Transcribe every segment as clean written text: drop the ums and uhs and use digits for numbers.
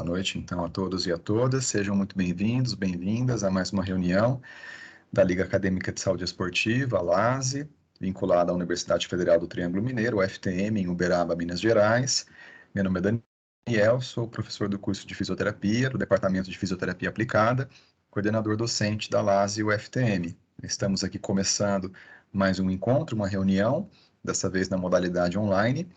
Boa noite, então, a todos e a todas. Sejam muito bem-vindos, bem-vindas a mais uma reunião da Liga Acadêmica de Saúde Esportiva, a LASE, vinculada à Universidade Federal do Triângulo Mineiro, UFTM, em Uberaba, Minas Gerais. Meu nome é Daniel, sou professor do curso de Fisioterapia, do Departamento de Fisioterapia Aplicada, coordenador docente da LASE UFTM. Estamos aqui começando mais um encontro, uma reunião, dessa vez na modalidade online.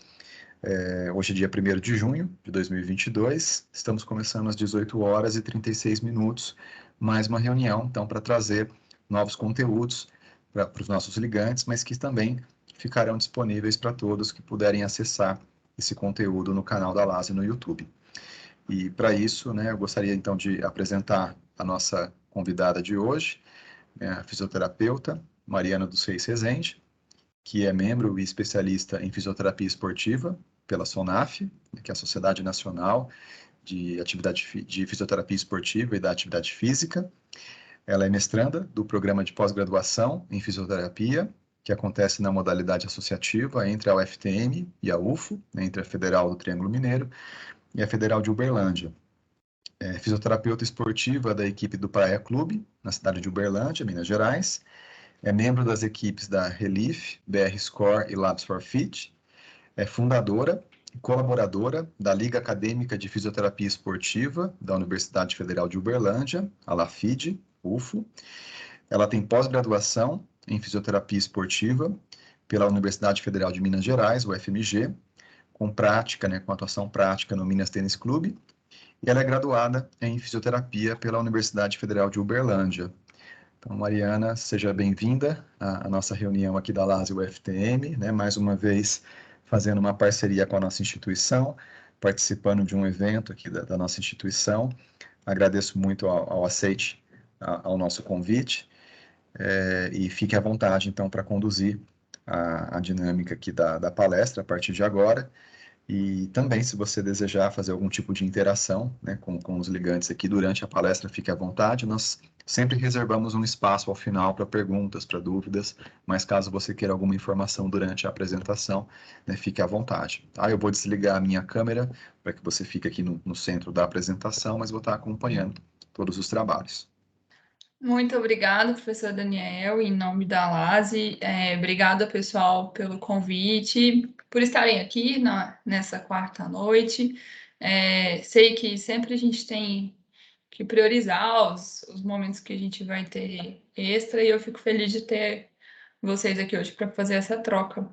Hoje é dia 1º de junho de 2022, estamos começando às 18 horas e 36 minutos, mais uma reunião, então, para trazer novos conteúdos para os nossos ligantes, mas que também ficarão disponíveis para todos que puderem acessar esse conteúdo no canal da LASE no YouTube. E para isso, eu gostaria então de apresentar a nossa convidada de hoje, a fisioterapeuta Mariana dos Reis Rezende, que é membro e especialista em fisioterapia esportiva pela SONAF, que é a Sociedade Nacional de Fisioterapia Esportiva e da Atividade Física. Ela é mestranda do programa de pós-graduação em fisioterapia, que acontece na modalidade associativa entre a UFTM e a UFO, entre a Federal do Triângulo Mineiro e a Federal de Uberlândia. É fisioterapeuta esportiva da equipe do Praia Clube, na cidade de Uberlândia, Minas Gerais. É membro das equipes da Relief, BR Score e Labs for Fit. É fundadora e colaboradora da Liga Acadêmica de Fisioterapia Esportiva da Universidade Federal de Uberlândia, a LAFID, UFO. Ela tem pós-graduação em Fisioterapia Esportiva pela Universidade Federal de Minas Gerais, UFMG, com prática, com atuação prática no Minas Tênis Clube. E ela é graduada em Fisioterapia pela Universidade Federal de Uberlândia. Então, Mariana, seja bem-vinda à nossa reunião aqui da LASE UFTM, mais uma vez fazendo uma parceria com a nossa instituição, participando de um evento aqui da nossa instituição. Agradeço muito ao aceite ao nosso convite e fique à vontade, então, para conduzir a dinâmica aqui da palestra a partir de agora. E também, se você desejar fazer algum tipo de interação com os ligantes aqui durante a palestra, fique à vontade. Nós sempre reservamos um espaço ao final para perguntas, para dúvidas, mas caso você queira alguma informação durante a apresentação, fique à vontade. Tá? Eu vou desligar a minha câmera para que você fique aqui no centro da apresentação, mas vou estar acompanhando todos os trabalhos. Muito obrigada, professor Daniel, em nome da LASE. Obrigada, pessoal, pelo convite, por estarem aqui nessa quarta noite. Sei que sempre a gente tem que priorizar os momentos que a gente vai ter extra, e eu fico feliz de ter vocês aqui hoje para fazer essa troca.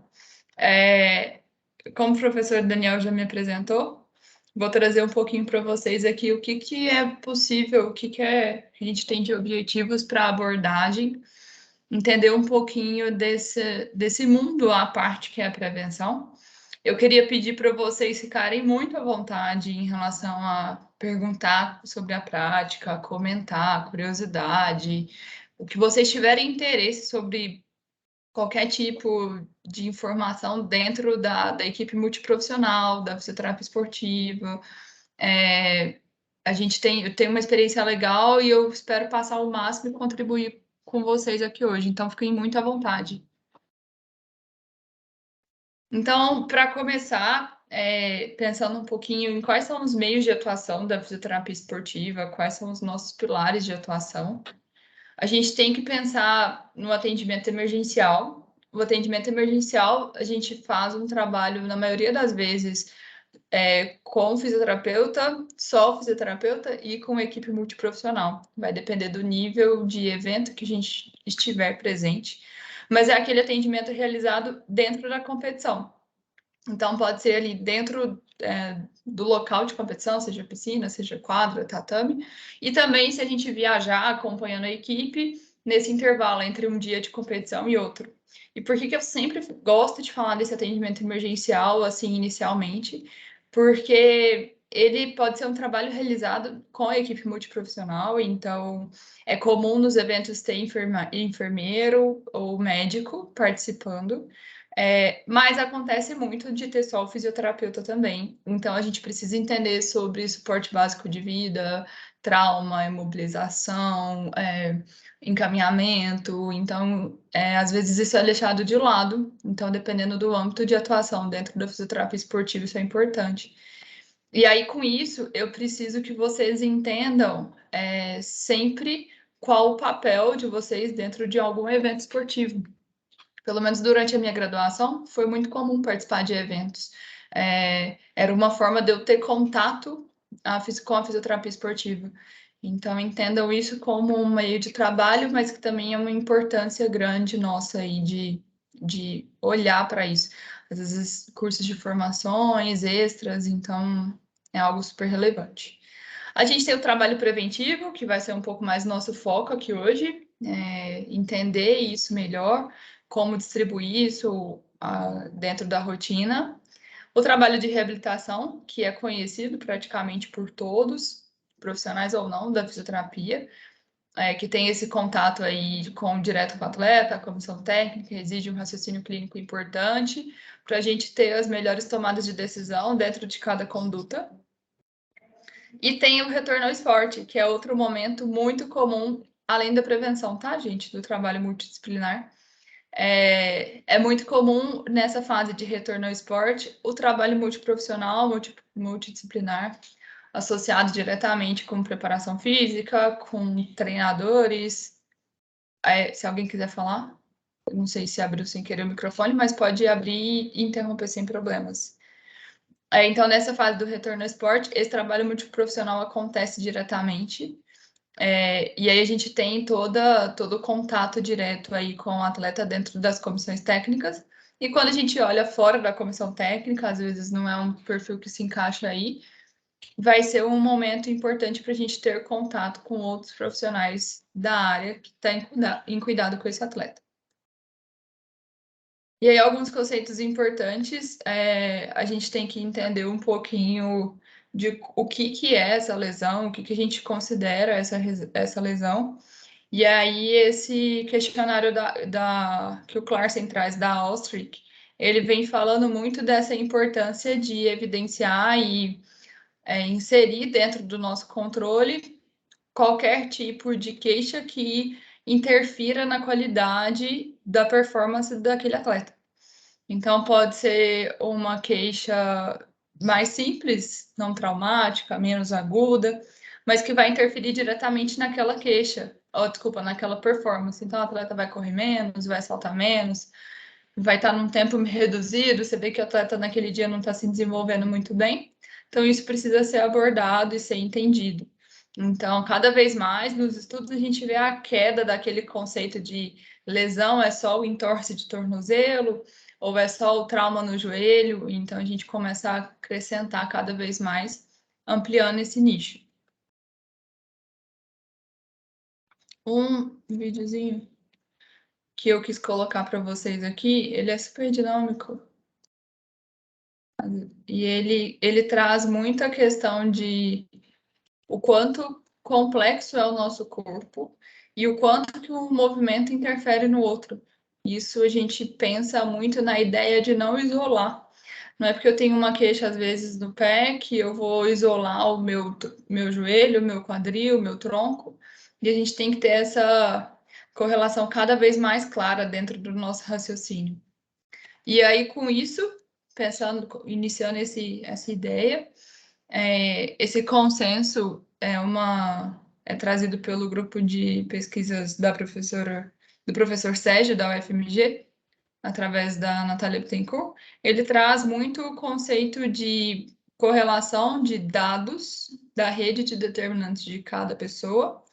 Como o professor Daniel já me apresentou, vou trazer um pouquinho para vocês aqui o que é possível, o que a gente tem de objetivos para a abordagem, entender um pouquinho desse mundo à parte que é a prevenção. Eu queria pedir para vocês ficarem muito à vontade em relação a perguntar sobre a prática, comentar, curiosidade, o que vocês tiverem interesse sobre qualquer tipo de informação dentro da equipe multiprofissional, da fisioterapia esportiva. Eu tenho uma experiência legal e eu espero passar o máximo e contribuir com vocês aqui hoje, então fiquem muito à vontade. Então, para começar, pensando um pouquinho em quais são os meios de atuação da fisioterapia esportiva, quais são os nossos pilares de atuação, a gente tem que pensar no atendimento emergencial. O atendimento emergencial, a gente faz um trabalho, na maioria das vezes, com fisioterapeuta, só fisioterapeuta e com equipe multiprofissional. Vai depender do nível de evento que a gente estiver presente. Mas é aquele atendimento realizado dentro da competição. Então, pode ser ali dentro do local de competição, seja piscina, seja quadra, tatame. E também, se a gente viajar acompanhando a equipe, nesse intervalo entre um dia de competição e outro. E por que eu sempre gosto de falar desse atendimento emergencial, assim, inicialmente? Porque ele pode ser um trabalho realizado com a equipe multiprofissional, então é comum nos eventos ter enfermeiro ou médico participando, mas acontece muito de ter só o fisioterapeuta também. Então, a gente precisa entender sobre suporte básico de vida, trauma, imobilização, encaminhamento. Então, às vezes isso é deixado de lado. Então, dependendo do âmbito de atuação dentro da fisioterapia esportiva, isso é importante. E aí, com isso, eu preciso que vocês entendam sempre qual o papel de vocês dentro de algum evento esportivo. Pelo menos durante a minha graduação, foi muito comum participar de eventos. Era uma forma de eu ter contato com a fisioterapia esportiva. Então, entendam isso como um meio de trabalho, mas que também é uma importância grande nossa aí de olhar para isso. Às vezes, cursos de formações, extras, então é algo super relevante. A gente tem o trabalho preventivo, que vai ser um pouco mais nosso foco aqui hoje, entender isso melhor, como distribuir isso dentro da rotina. O trabalho de reabilitação, que é conhecido praticamente por todos, profissionais ou não, da fisioterapia, que tem esse contato aí direto com o atleta, a comissão técnica, exige um raciocínio clínico importante para a gente ter as melhores tomadas de decisão dentro de cada conduta. E tem o retorno ao esporte, que é outro momento muito comum, além da prevenção, tá, gente? Do trabalho multidisciplinar. É muito comum nessa fase de retorno ao esporte o trabalho multiprofissional, multidisciplinar, associado diretamente com preparação física, com treinadores. Se alguém quiser falar, eu não sei se abriu sem querer o microfone, mas pode abrir e interromper sem problemas. Então, nessa fase do retorno ao esporte, esse trabalho multiprofissional acontece diretamente. E aí a gente tem todo o contato direto aí com o atleta dentro das comissões técnicas. E quando a gente olha fora da comissão técnica, às vezes não é um perfil que se encaixa aí, vai ser um momento importante para a gente ter contato com outros profissionais da área que está em cuidado com esse atleta. E aí, alguns conceitos importantes, a gente tem que entender um pouquinho de o que é essa lesão, o que a gente considera essa lesão. E aí, esse questionário que o Clarkson traz da Austric, ele vem falando muito dessa importância de evidenciar e inserir dentro do nosso controle qualquer tipo de queixa que interfira na qualidade da performance daquele atleta. Então, pode ser uma queixa mais simples, não traumática, menos aguda, mas que vai interferir diretamente naquela queixa, naquela performance. Então, o atleta vai correr menos, vai saltar menos, vai estar num tempo reduzido, você vê que o atleta naquele dia não está se desenvolvendo muito bem. Então, isso precisa ser abordado e ser entendido. Então, cada vez mais nos estudos a gente vê a queda daquele conceito de lesão é só o entorse de tornozelo ou é só o trauma no joelho. Então, a gente começa a acrescentar cada vez mais, ampliando esse nicho. Um videozinho que eu quis colocar para vocês aqui, ele é super dinâmico. E ele traz muita questão de o quanto complexo é o nosso corpo e o quanto que o movimento interfere no outro. Isso a gente pensa muito na ideia de não isolar. Não é porque eu tenho uma queixa, às vezes, no pé, que eu vou isolar o meu joelho, o meu quadril, o meu tronco. E a gente tem que ter essa correlação cada vez mais clara dentro do nosso raciocínio. E aí, com isso, iniciando essa ideia, esse consenso é trazido pelo grupo de pesquisas do professor Sérgio, da UFMG, através da Natália Bittencourt. Ele traz muito o conceito de correlação de dados da rede de determinantes de cada pessoa,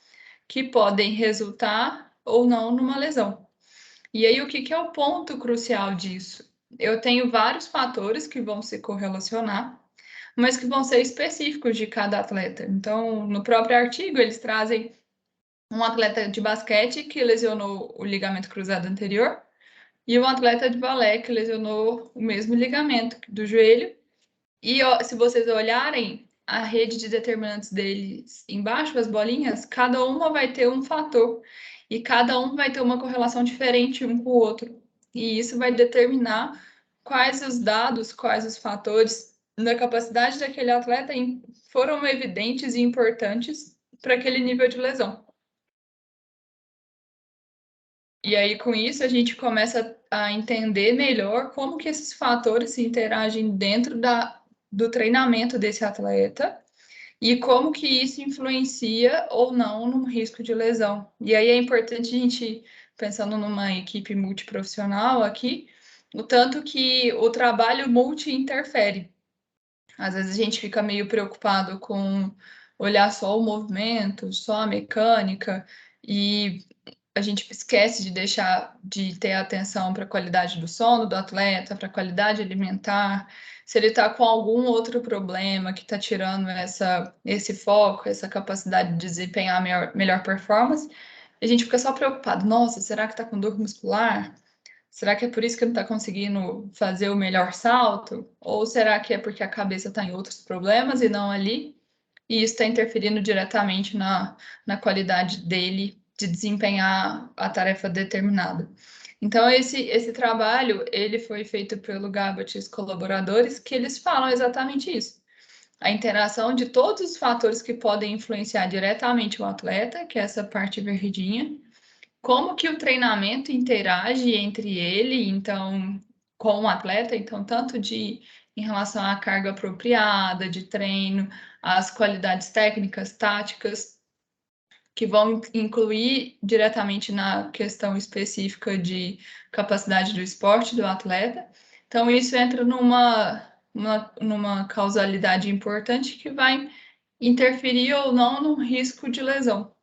que podem resultar ou não numa lesão. E aí, o que é o ponto crucial disso? Eu tenho vários fatores que vão se correlacionar, mas que vão ser específicos de cada atleta. Então, no próprio artigo, eles trazem um atleta de basquete que lesionou o ligamento cruzado anterior e um atleta de balé que lesionou o mesmo ligamento do joelho. E se vocês olharem a rede de determinantes deles embaixo, as bolinhas, cada uma vai ter um fator e cada um vai ter uma correlação diferente um com o outro. E isso vai determinar quais os dados, quais os fatores da capacidade daquele atleta foram evidentes e importantes para aquele nível de lesão. E aí, com isso, a gente começa a entender melhor como que esses fatores se interagem dentro do treinamento desse atleta e como que isso influencia ou não no risco de lesão. E aí é importante a gente, pensando numa equipe multiprofissional aqui, o tanto que o trabalho multi interfere. Às vezes a gente fica meio preocupado com olhar só o movimento, só a mecânica, e a gente esquece de deixar de ter atenção para a qualidade do sono do atleta, para a qualidade alimentar, se ele está com algum outro problema que está tirando esse foco, essa capacidade de desempenhar melhor performance, a gente fica só preocupado. Nossa, será que está com dor muscular? Será que é por isso que não está conseguindo fazer o melhor salto? Ou será que é porque a cabeça está em outros problemas e não ali? E isso está interferindo diretamente na qualidade dele de desempenhar a tarefa determinada. Então, esse trabalho, ele foi feito pelo Gabbett e os colaboradores, que eles falam exatamente isso. A interação de todos os fatores que podem influenciar diretamente o atleta, que é essa parte verdinha, como que o treinamento interage entre ele, então, com o atleta, então, tanto em relação à carga apropriada de treino, as qualidades técnicas, táticas, que vão incluir diretamente na questão específica de capacidade do esporte do atleta. Então, isso entra numa causalidade importante que vai interferir ou não no risco de lesão.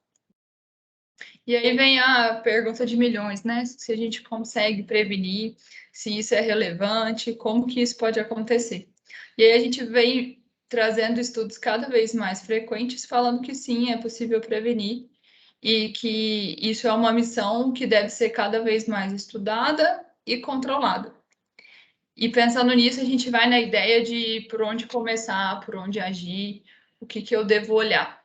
E aí vem a pergunta de milhões, né? Se a gente consegue prevenir, se isso é relevante, como que isso pode acontecer. E aí a gente vem trazendo estudos cada vez mais frequentes falando que sim, é possível prevenir e que isso é uma missão que deve ser cada vez mais estudada e controlada. E pensando nisso, a gente vai na ideia de por onde começar, por onde agir, o que eu devo olhar.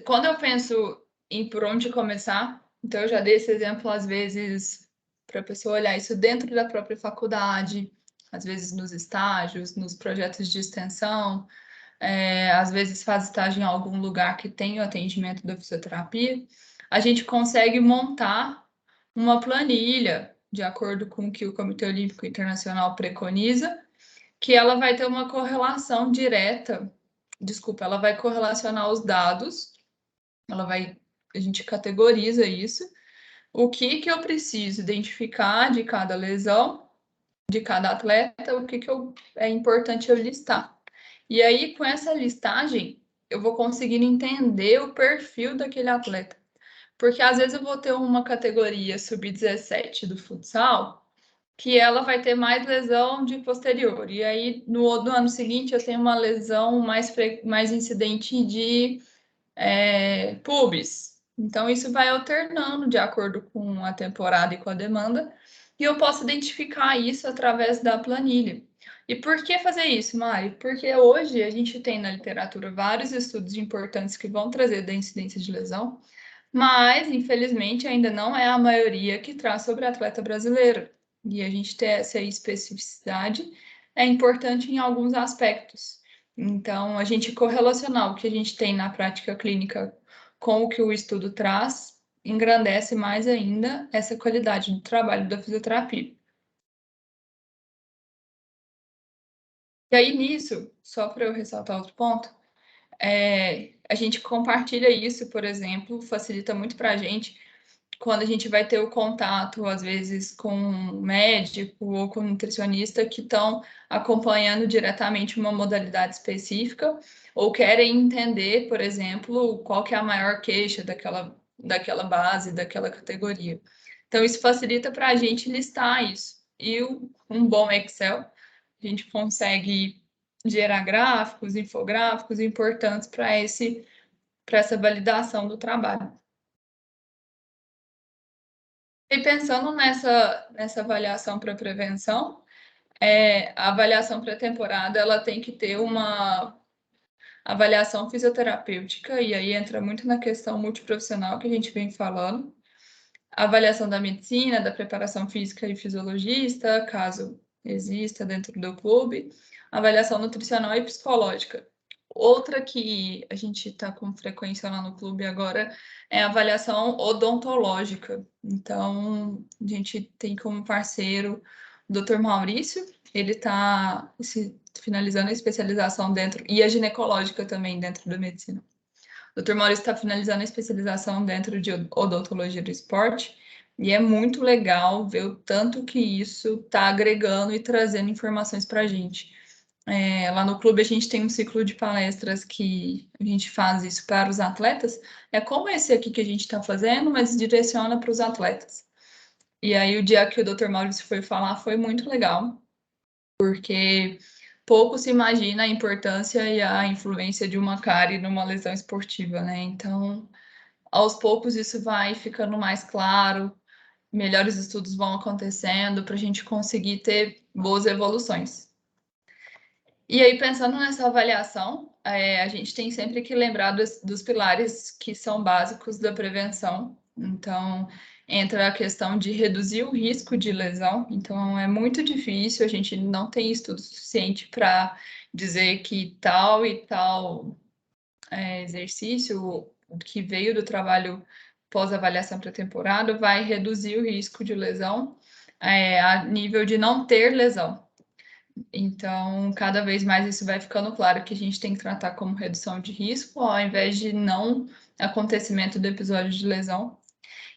Quando eu penso em por onde começar, então eu já dei esse exemplo às vezes para a pessoa olhar isso dentro da própria faculdade, às vezes nos estágios, nos projetos de extensão, às vezes faz estágio em algum lugar que tem o atendimento da fisioterapia, a gente consegue montar uma planilha de acordo com o que o Comitê Olímpico Internacional preconiza, que ela vai ter uma correlação direta, ela vai correlacionar os dados, a gente categoriza isso, o que eu preciso identificar de cada lesão, de cada atleta, o que é importante eu listar. E aí, com essa listagem, eu vou conseguindo entender o perfil daquele atleta. Porque às vezes eu vou ter uma categoria sub-17 do futsal, que ela vai ter mais lesão de posterior. E aí, no ano seguinte, eu tenho uma lesão mais incidente de pubis. Então, isso vai alternando de acordo com a temporada e com a demanda, e eu posso identificar isso através da planilha. E por que fazer isso, Mari? Porque hoje a gente tem na literatura vários estudos importantes que vão trazer da incidência de lesão, mas, infelizmente, ainda não é a maioria que traz sobre atleta brasileiro. E a gente ter essa especificidade é importante em alguns aspectos. Então, a gente correlacionar o que a gente tem na prática clínica com o que o estudo traz, engrandece mais ainda essa qualidade do trabalho da fisioterapia. E aí, nisso, só para eu ressaltar outro ponto, a gente compartilha isso, por exemplo, facilita muito para a gente quando a gente vai ter o contato, às vezes, com um médico ou com um nutricionista que estão acompanhando diretamente uma modalidade específica ou querem entender, por exemplo, qual que é a maior queixa daquela base, daquela categoria. Então, isso facilita para a gente listar isso. E um bom Excel, a gente consegue gerar gráficos, infográficos importantes para essa validação do trabalho. E pensando nessa avaliação para prevenção, a avaliação pré-temporada ela tem que ter uma avaliação fisioterapêutica, e aí entra muito na questão multiprofissional que a gente vem falando, a avaliação da medicina, da preparação física e fisiologista, caso exista dentro do clube, avaliação nutricional e psicológica. Outra que a gente está com frequência lá no clube agora é a avaliação odontológica. Então, a gente tem como parceiro Dr. Maurício, ele está finalizando a especialização dentro, e a ginecológica também dentro da medicina. O Dr. Maurício está finalizando a especialização dentro de odontologia do esporte, e é muito legal ver o tanto que isso está agregando e trazendo informações para a gente. Lá no clube a gente tem um ciclo de palestras que a gente faz isso para os atletas, é como esse aqui que a gente está fazendo, mas direciona para os atletas. E aí o dia que o Dr. Maurício foi falar foi muito legal, porque pouco se imagina a importância e a influência de uma cárie numa lesão esportiva, né? Então, aos poucos isso vai ficando mais claro, melhores estudos vão acontecendo para a gente conseguir ter boas evoluções. E aí, pensando nessa avaliação, a gente tem sempre que lembrar dos pilares que são básicos da prevenção. Então, entra a questão de reduzir o risco de lesão. Então, é muito difícil, a gente não tem estudo suficiente para dizer que tal e tal exercício que veio do trabalho pós-avaliação pré-temporada vai reduzir o risco de lesão a nível de não ter lesão. Então, cada vez mais isso vai ficando claro que a gente tem que tratar como redução de risco, ao invés de não acontecimento do episódio de lesão.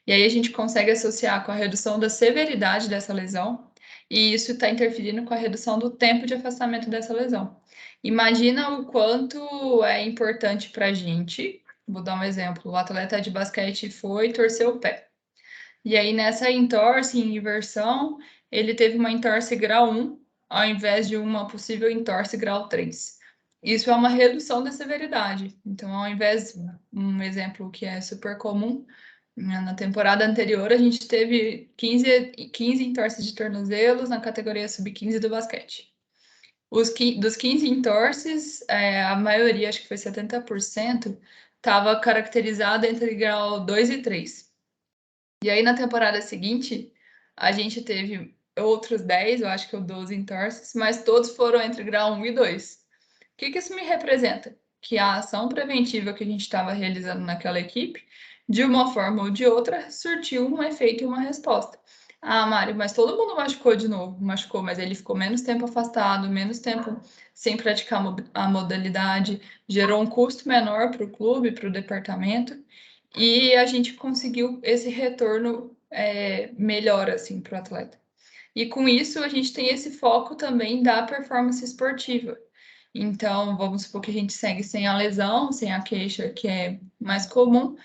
E aí a gente consegue associar com a redução da severidade dessa lesão, e isso está interferindo com a redução do tempo de afastamento dessa lesão. Imagina o quanto é importante para a gente. Vou dar um exemplo: o atleta de basquete foi e torceu o pé. E aí, nessa entorse em inversão, ele teve uma entorse grau 1, ao invés de uma possível entorse grau 3. Isso é uma redução da severidade. Então, ao invés, um exemplo que é super comum, na temporada anterior a gente teve 15 entorses de tornozelos na categoria sub-15 do basquete. Dos 15 entorses, a maioria, acho que foi 70%, estava caracterizada entre grau 2 e 3. E aí, na temporada seguinte, a gente teve outros 10, eu acho que 12 entorses, mas todos foram entre grau 1 e 2. O que isso me representa? Que a ação preventiva que a gente estava realizando naquela equipe, de uma forma ou de outra, surtiu um efeito e uma resposta. Ah, Mário, mas todo mundo machucou de novo. Machucou, mas ele ficou menos tempo afastado, menos tempo sem praticar a modalidade, gerou um custo menor para o clube, para o departamento, e a gente conseguiu esse retorno melhor assim, para o atleta. E com isso, a gente tem esse foco também da performance esportiva. Então, vamos supor que a gente segue sem a lesão, sem a queixa, que é mais comum,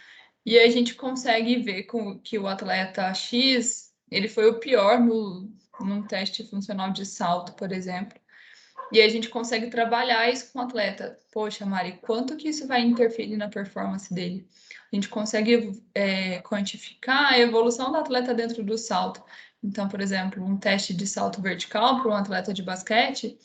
e aí a gente consegue ver que o atleta X, ele foi o pior num teste funcional de salto, por exemplo. E aí a gente consegue trabalhar isso com o atleta. Poxa, Mari, quanto que isso vai interferir na performance dele? A gente consegue quantificar a evolução do atleta dentro do salto. Então, por exemplo, um teste de salto vertical para um atleta de basquete,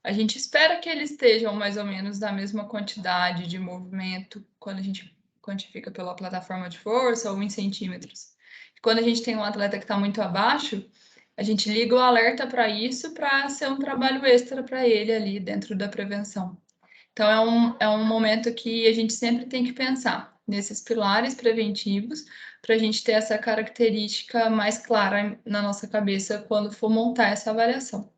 a gente espera que eles estejam mais ou menos da mesma quantidade de movimento quando a gente quantifica pela plataforma de força ou em centímetros. Quando a gente tem um atleta que está muito abaixo, a gente liga o alerta para isso, para ser um trabalho extra para ele ali dentro da prevenção. Então, é um momento que a gente sempre tem que pensar nesses pilares preventivos para a gente ter essa característica mais clara na nossa cabeça quando for montar essa avaliação.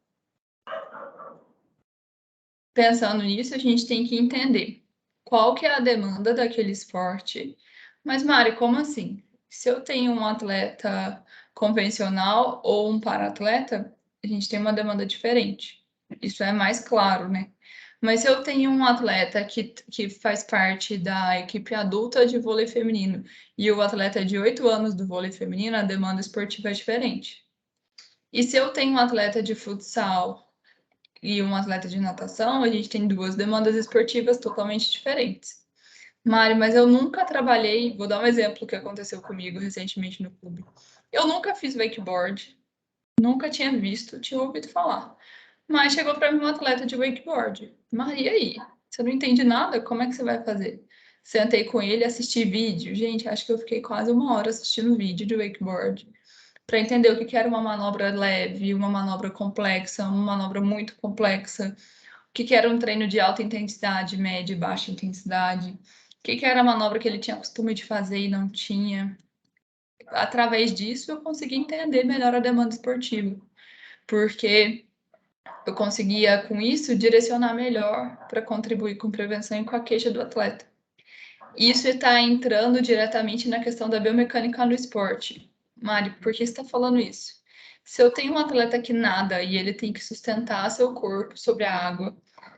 Pensando nisso, a gente tem que entender qual que é a demanda daquele esporte. Mas, Mari, como assim? Se eu tenho um atleta convencional ou um para-atleta, a gente tem uma demanda diferente. Isso é mais claro, né? Mas se eu tenho um atleta que faz parte da equipe adulta de vôlei feminino e o atleta é de 8 anos do vôlei feminino, a demanda esportiva é diferente. E se eu tenho um atleta de futsal e um atleta de natação, a gente tem duas demandas esportivas totalmente diferentes. Mari, mas eu nunca trabalhei, vou dar um exemplo que aconteceu comigo recentemente no clube. Eu nunca fiz wakeboard, nunca tinha visto, tinha ouvido falar. Mas chegou para mim um atleta de wakeboard. Maria, aí? Você não entende nada? Como é que você vai fazer? Sentei com ele, assisti vídeo. Gente, acho que eu fiquei quase 1 hora assistindo vídeo de wakeboard para entender o que era uma manobra leve, uma manobra complexa, uma manobra muito complexa, o que era um treino de alta intensidade, média e baixa intensidade, o que era a manobra que ele tinha costume de fazer e não tinha. Através disso, eu consegui entender melhor a demanda esportiva. porque eu conseguia, com isso, direcionar melhor para contribuir com prevenção e com a queixa do atleta. Isso está entrando diretamente na questão da biomecânica no esporte. Mari, por que você está falando isso? Se eu tenho um atleta que nada e ele tem que sustentar seu corpo sobre a água,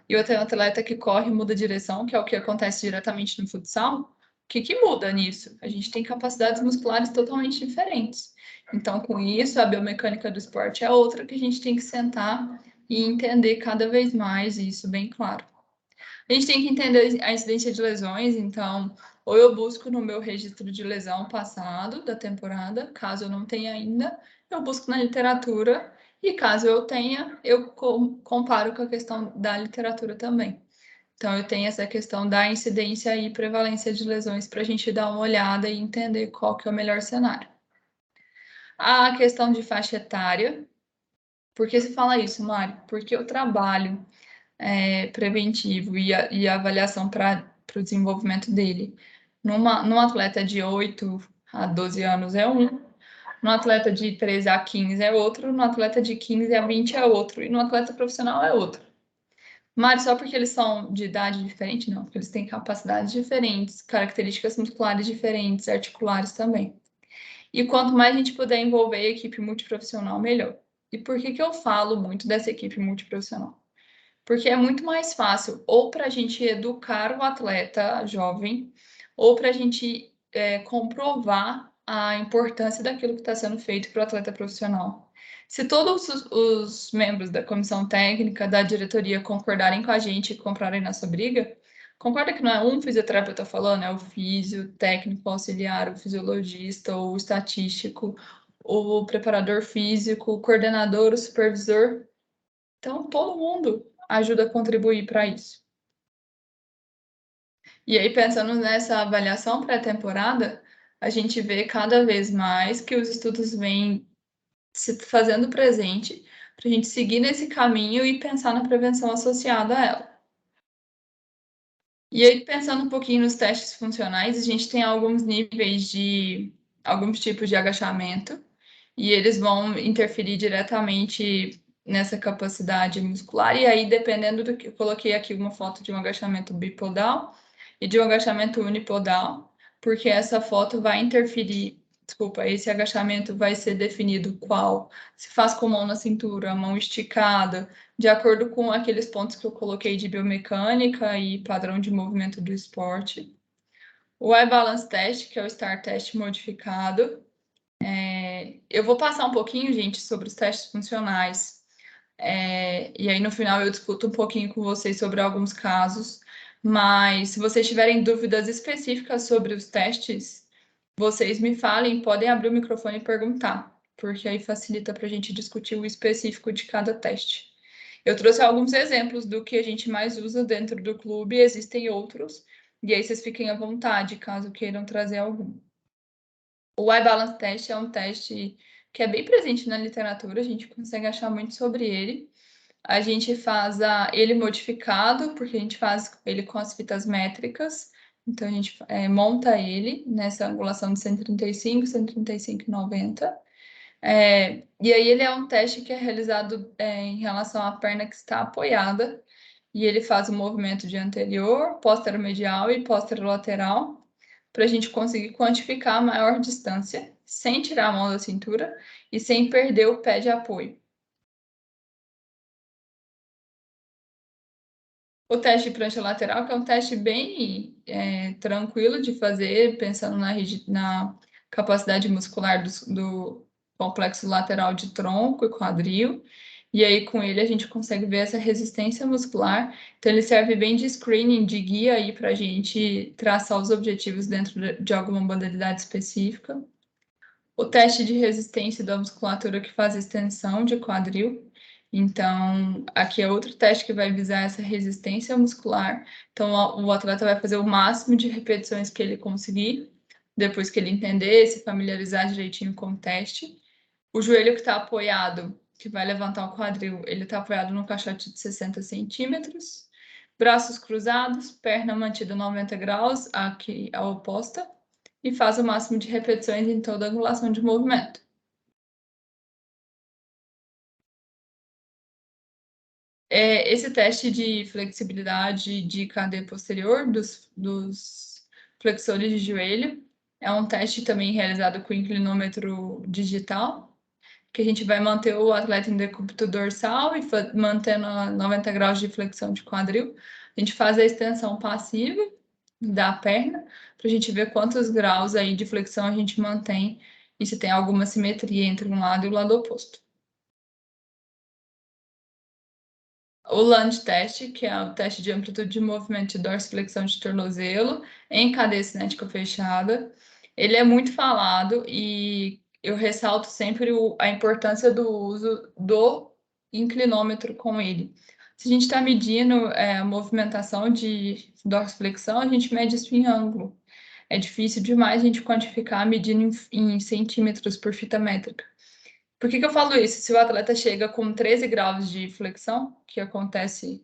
e eu tenho um atleta que corre e muda de direção, que é o que acontece diretamente no futsal, o que muda nisso? A gente tem capacidades musculares totalmente diferentes. Então, com isso, a biomecânica do esporte é outra que a gente tem que sentar e entender cada vez mais, e isso bem claro. A gente tem que entender a incidência de lesões, então, ou eu busco no meu registro de lesão passado da temporada, caso eu não tenha ainda, eu busco na literatura, e caso eu tenha, eu comparo com a questão da literatura também. Então, eu tenho essa questão da incidência e prevalência de lesões para a gente dar uma olhada e entender qual que é o melhor cenário. A questão de faixa etária, por que você fala isso, Mari? Porque eu trabalho preventivo e a avaliação para o desenvolvimento dele. Num atleta de 8 a 12 anos é um, num atleta de 13 a 15 é outro, no atleta de 15 a 20 é outro, e no atleta profissional é outro. Mas só porque eles são de idade diferente, não, porque eles têm capacidades diferentes, características musculares diferentes, articulares também. E quanto mais a gente puder envolver a equipe multiprofissional, melhor. E por que eu falo muito dessa equipe multiprofissional? Porque é muito mais fácil ou para a gente educar o atleta jovem, ou para a gente comprovar a importância daquilo que está sendo feito para o atleta profissional. Se todos os membros da comissão técnica, da diretoria concordarem com a gente e comprarem nossa briga, concorda que não é um fisioterapeuta falando, é o físio, o técnico auxiliar, o fisiologista, o estatístico, o preparador físico, o coordenador, o supervisor. Então, todo mundo ajuda a contribuir para isso. E aí, pensando nessa avaliação pré-temporada, a gente vê cada vez mais que os estudos vêm se fazendo presente para a gente seguir nesse caminho e pensar na prevenção associada a ela. E aí, pensando um pouquinho nos testes funcionais, a gente tem alguns níveis de alguns tipos de agachamento, e eles vão interferir diretamente nessa capacidade muscular. E aí, dependendo do que eu coloquei aqui uma foto de um agachamento bipodal e de um agachamento unipodal, porque essa foto vai interferir. Desculpa, esse agachamento vai ser definido qual se faz com a mão na cintura, a mão esticada, de acordo com aqueles pontos que eu coloquei de biomecânica e padrão de movimento do esporte. O iBalance Test, que é o STAR Test modificado. Eu vou passar um pouquinho, gente, sobre os testes funcionais. E aí, no final, eu discuto um pouquinho com vocês sobre alguns casos. Mas, se vocês tiverem dúvidas específicas sobre os testes, vocês me falem, podem abrir o microfone e perguntar, porque aí facilita para a gente discutir o específico de cada teste. Eu trouxe alguns exemplos do que a gente mais usa dentro do clube, existem outros, e aí vocês fiquem à vontade, caso queiram trazer algum. O iBalance Test é um teste que é bem presente na literatura, a gente consegue achar muito sobre ele. A gente faz ele modificado, porque a gente faz ele com as fitas métricas. Então, a gente monta ele nessa angulação de 135, 135 e 90. E aí, ele é um teste que é realizado em relação à perna que está apoiada. E ele faz o movimento de anterior, posteromedial e posterolateral, para a gente conseguir quantificar a maior distância, sem tirar a mão da cintura e sem perder o pé de apoio. O teste de prancha lateral, que é um teste bem tranquilo de fazer, pensando na capacidade muscular do complexo lateral de tronco e quadril. E aí, com ele, a gente consegue ver essa resistência muscular. Então, ele serve bem de screening, de guia aí para a gente traçar os objetivos dentro de alguma modalidade específica. O teste de resistência da musculatura que faz extensão de quadril. Então, aqui é outro teste que vai visar essa resistência muscular. Então, o atleta vai fazer o máximo de repetições que ele conseguir, depois que ele entender, se familiarizar direitinho com o teste. O joelho que está apoiado, que vai levantar o quadril, ele está apoiado no caixote de 60 centímetros. Braços cruzados, perna mantida 90 graus, aqui a oposta, e faz o máximo de repetições em toda a angulação de movimento. Esse teste de flexibilidade de cadeia posterior dos flexores de joelho é um teste também realizado com inclinômetro digital, que a gente vai manter o atleta em decúbito dorsal e mantendo a 90 graus de flexão de quadril. A gente faz a extensão passiva da perna, para a gente ver quantos graus aí de flexão a gente mantém e se tem alguma simetria entre um lado e o lado oposto. O lunge test, que é o teste de amplitude de movimento de dorsiflexão de tornozelo em cadeia cinética fechada, ele é muito falado e eu ressalto sempre a importância do uso do inclinômetro com ele. Se a gente está medindo a movimentação de dorsiflexão, a gente mede isso em ângulo. É difícil demais a gente quantificar medindo em centímetros por fita métrica. Por que eu falo isso? Se o atleta chega com 13 graus de flexão, que acontece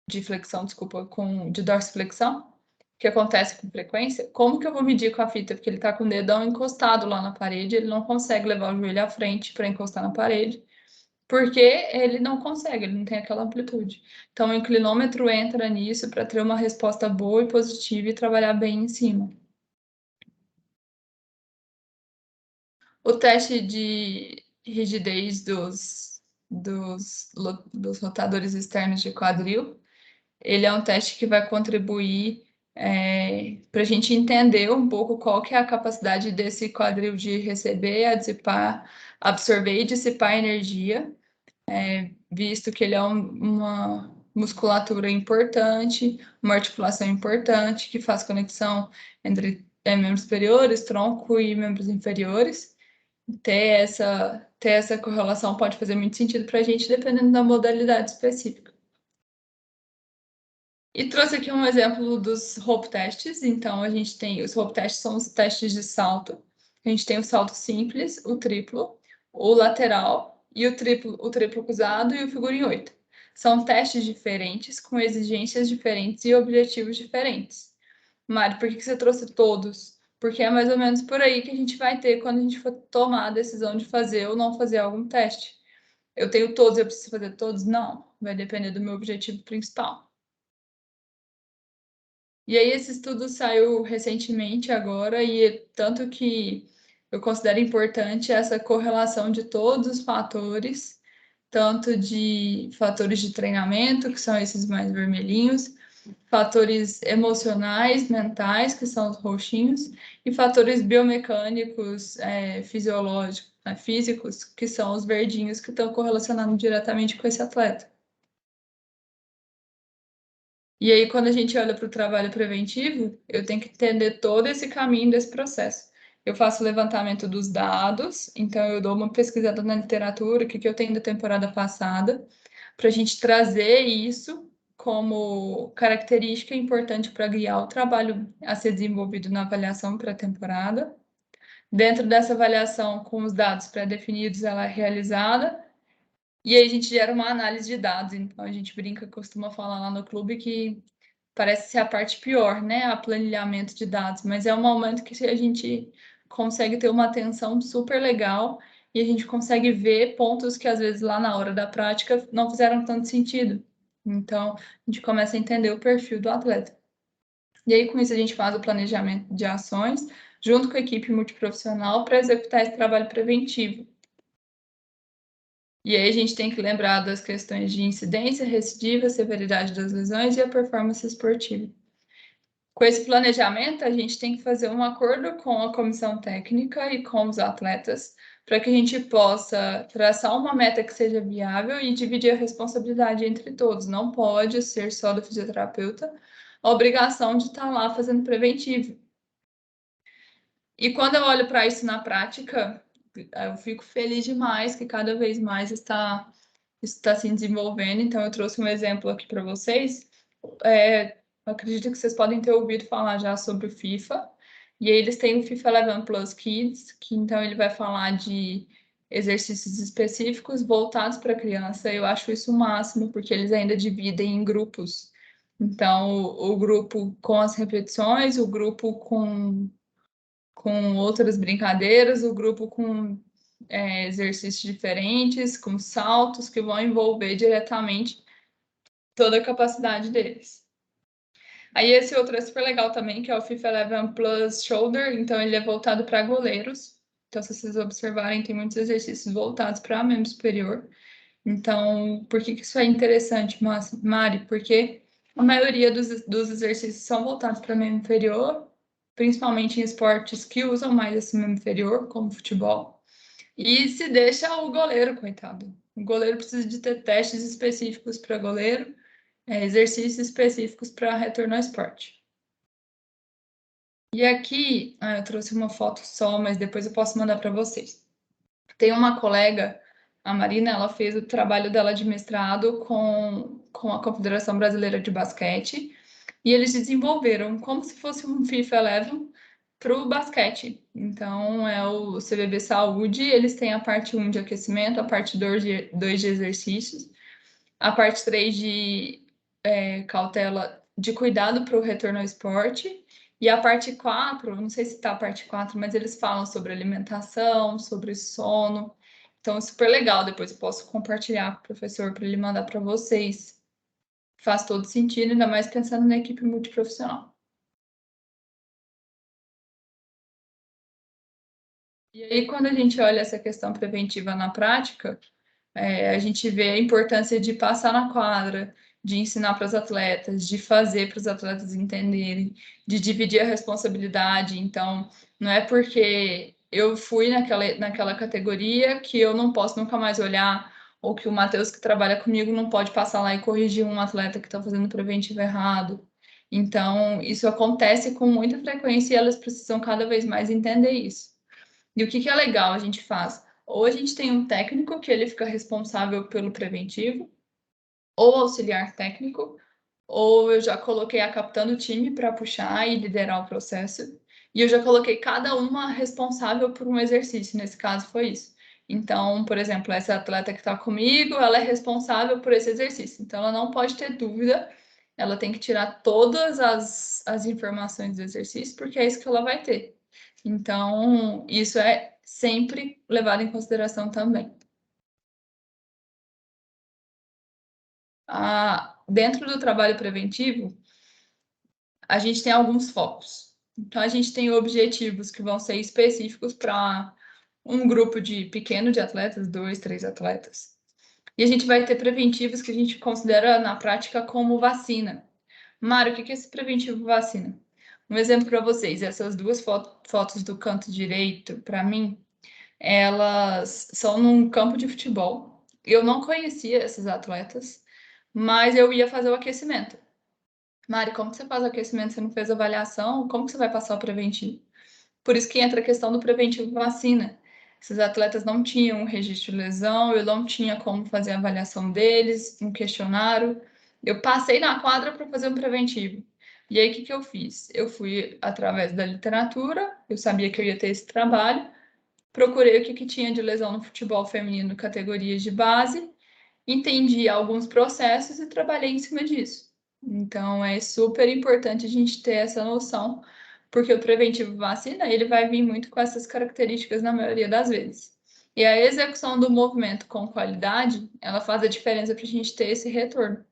de flexão, desculpa, de dorsiflexão, que acontece com frequência, como que eu vou medir com a fita? Porque ele está com o dedão encostado lá na parede, ele não consegue levar o joelho à frente para encostar na parede, porque ele não consegue, ele não tem aquela amplitude. Então, o inclinômetro entra nisso para ter uma resposta boa e positiva e trabalhar bem em cima. O teste de rigidez dos rotadores externos de quadril, ele é um teste que vai contribuir para a gente entender um pouco qual que é a capacidade desse quadril de receber, absorver e dissipar energia, visto que ele é uma musculatura importante, uma articulação importante, que faz conexão entre membros superiores, tronco e membros inferiores. Ter essa correlação pode fazer muito sentido para a gente, dependendo da modalidade específica. E trouxe aqui um exemplo dos rope testes. Então, a gente tem os rope testes, são os testes de salto. A gente tem o salto simples, o triplo, o lateral e o triplo cruzado e o figura em 8. São testes diferentes, com exigências diferentes e objetivos diferentes. Mário, por que você trouxe todos? Porque é mais ou menos por aí que a gente vai ter quando a gente for tomar a decisão de fazer ou não fazer algum teste. Eu tenho todos, eu preciso fazer todos? Não, vai depender do meu objetivo principal. E aí esse estudo saiu recentemente agora, e tanto que eu considero importante essa correlação de todos os fatores, tanto de fatores de treinamento, que são esses mais vermelhinhos, fatores emocionais, mentais, que são os roxinhos, e fatores biomecânicos, fisiológicos, físicos, que são os verdinhos, que estão correlacionados diretamente com esse atleta. E aí, quando a gente olha para o trabalho preventivo, eu tenho que entender todo esse caminho desse processo. Eu faço o levantamento dos dados, então eu dou uma pesquisada na literatura, o que eu tenho da temporada passada, para a gente trazer isso como característica importante para guiar o trabalho a ser desenvolvido na avaliação pré-temporada. Dentro dessa avaliação, com os dados pré-definidos, ela é realizada, e aí a gente gera uma análise de dados. Então, a gente costuma falar lá no clube que parece ser a parte pior, né? A planilhamento de dados, mas é um momento que a gente consegue ter uma atenção super legal e a gente consegue ver pontos que às vezes lá na hora da prática não fizeram tanto sentido. Então, a gente começa a entender o perfil do atleta. E aí, com isso, a gente faz o planejamento de ações junto com a equipe multiprofissional para executar esse trabalho preventivo. E aí a gente tem que lembrar das questões de incidência, recidiva, severidade das lesões e a performance esportiva. Com esse planejamento, a gente tem que fazer um acordo com a comissão técnica e com os atletas para que a gente possa traçar uma meta que seja viável e dividir a responsabilidade entre todos. Não pode ser só do fisioterapeuta a obrigação de estar lá fazendo preventivo. E quando eu olho para isso na prática, eu fico feliz demais que cada vez mais está se desenvolvendo. Então, eu trouxe um exemplo aqui para vocês. Acredito que vocês podem ter ouvido falar já sobre o FIFA. E aí eles têm o FIFA 11 Plus Kids, que então ele vai falar de exercícios específicos voltados para criança. Eu acho isso o máximo, porque eles ainda dividem em grupos. Então, o grupo com as repetições, o grupo com outras brincadeiras, o grupo com exercícios diferentes, com saltos que vão envolver diretamente toda a capacidade deles. Aí esse outro é super legal também, que é o FIFA 11 Plus Shoulder, então ele é voltado para goleiros. Então, se vocês observarem, tem muitos exercícios voltados para membro superior. Então, por que isso é interessante, Mari? Porque a maioria dos exercícios são voltados para membro inferior, principalmente em esportes que usam mais esse membro inferior, como futebol. E se deixa o goleiro, coitado. O goleiro precisa de ter testes específicos para goleiro, exercícios específicos para retorno ao esporte. E aqui, eu trouxe uma foto só, mas depois eu posso mandar para vocês. Tem uma colega, a Marina, ela fez o trabalho dela de mestrado com a Confederação Brasileira de Basquete, e eles desenvolveram como se fosse um FIFA 11 para o basquete. Então, é o CBB Saúde, eles têm a parte 1 de aquecimento, a parte 2 de exercícios, a parte 3 de cautela de cuidado para o retorno ao esporte, e a parte 4, não sei se está a parte 4, mas eles falam sobre alimentação, sobre sono. Então, é super legal. Depois eu posso compartilhar com o professor para ele mandar para vocês. Faz todo sentido, ainda mais pensando na equipe multiprofissional. E aí, quando a gente olha essa questão preventiva na prática, a gente vê a importância de passar na quadra, de ensinar para os atletas, de fazer para os atletas entenderem, de dividir a responsabilidade. Então, não é porque eu fui naquela categoria que eu não posso nunca mais olhar, ou que o Matheus, que trabalha comigo, não pode passar lá e corrigir um atleta que está fazendo preventivo errado. Então, isso acontece com muita frequência e elas precisam cada vez mais entender isso. E o que é legal a gente faz? Ou a gente tem um técnico que ele fica responsável pelo preventivo, ou auxiliar técnico, ou eu já coloquei a capitã do time para puxar e liderar o processo, e eu já coloquei cada uma responsável por um exercício, nesse caso foi isso. Então, por exemplo, essa atleta que está comigo, ela é responsável por esse exercício, então ela não pode ter dúvida, ela tem que tirar todas as informações do exercício, porque é isso que ela vai ter. Então, isso é sempre levado em consideração também. Dentro do trabalho preventivo, a gente tem alguns focos. Então, a gente tem objetivos que vão ser específicos para um grupo pequeno de atletas, 2, 3 atletas. E a gente vai ter preventivos que a gente considera na prática como vacina. Mário, o que é esse preventivo vacina? Um exemplo para vocês, essas duas fotos do canto direito, para mim, elas são num campo de futebol. Eu não conhecia esses atletas, mas eu ia fazer o aquecimento. Mari, como que você faz o aquecimento? Você não fez avaliação? Como que você vai passar o preventivo? Por isso que entra a questão do preventivo vacina. Esses atletas não tinham um registro de lesão, eu não tinha como fazer a avaliação deles, um questionário. Eu passei na quadra para fazer um preventivo. E aí, o que eu fiz? Eu fui através da literatura, eu sabia que eu ia ter esse trabalho, procurei o que tinha de lesão no futebol feminino, categorias de base, entendi alguns processos e trabalhei em cima disso. Então, é super importante a gente ter essa noção, porque o preventivo vacina, ele vai vir muito com essas características na maioria das vezes. E a execução do movimento com qualidade, ela faz a diferença para a gente ter esse retorno.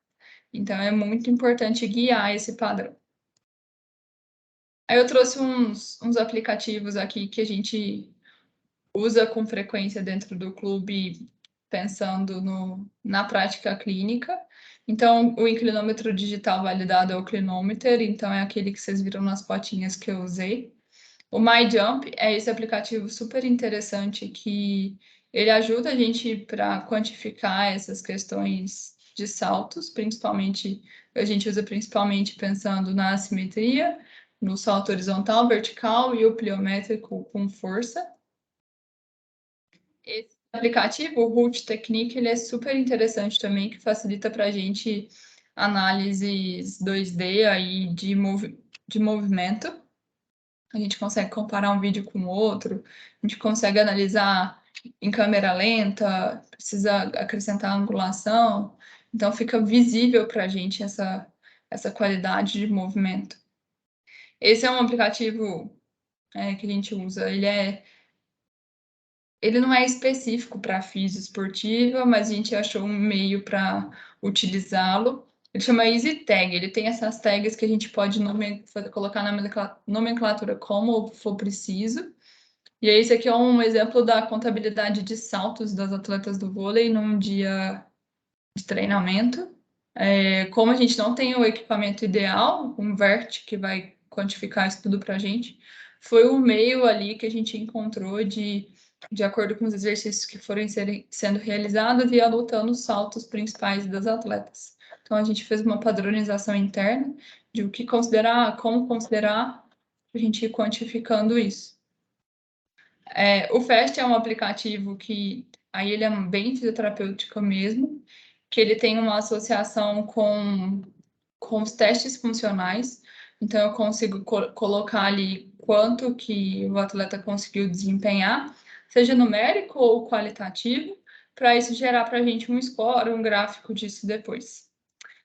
Então, é muito importante guiar esse padrão. Aí eu trouxe uns aplicativos aqui que a gente usa com frequência dentro do clube, pensando na prática clínica. Então, o inclinômetro digital validado é o Clinometer, então é aquele que vocês viram nas fotinhas que eu usei. O MyJump é esse aplicativo super interessante que ele ajuda a gente para quantificar essas questões de saltos, principalmente, a gente usa principalmente pensando na assimetria, no salto horizontal, vertical e o pliométrico com força. Esse aplicativo, o Root Technique, ele é super interessante também, que facilita para a gente análises 2D aí de movimento. A gente consegue comparar um vídeo com o outro, a gente consegue analisar em câmera lenta, precisa acrescentar angulação, então fica visível para a gente essa qualidade de movimento. Esse é um aplicativo que a gente usa, ele não é específico para física esportiva, mas a gente achou um meio para utilizá-lo. Ele chama Easy Tag. Ele tem essas tags que a gente pode colocar na nomenclatura como for preciso. E esse aqui é um exemplo da contabilidade de saltos das atletas do vôlei num dia de treinamento. Como a gente não tem o equipamento ideal, um Vert que vai quantificar isso tudo para a gente, foi um meio ali que a gente encontrou de acordo com os exercícios que foram sendo realizados e anotando os saltos principais das atletas. Então, a gente fez uma padronização interna de o que considerar, como considerar, para a gente ir quantificando isso. O FAST é um aplicativo que aí ele é bem fisioterapêutico mesmo, que ele tem uma associação com os testes funcionais. Então, eu consigo colocar ali quanto que o atleta conseguiu desempenhar, seja numérico ou qualitativo, para isso gerar para a gente um score, um gráfico disso depois.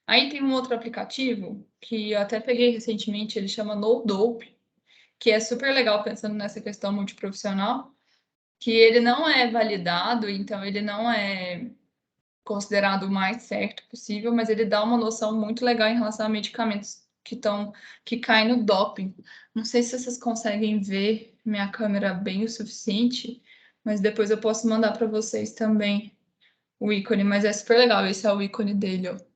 Aí tem um outro aplicativo que eu até peguei recentemente, ele chama NoDope, que é super legal pensando nessa questão multiprofissional, que ele não é validado, então ele não é considerado o mais certo possível, mas ele dá uma noção muito legal em relação a medicamentos que caem no doping. Não sei se vocês conseguem ver minha câmera bem o suficiente, mas depois eu posso mandar para vocês também o ícone, mas é super legal, esse é o ícone dele, ó.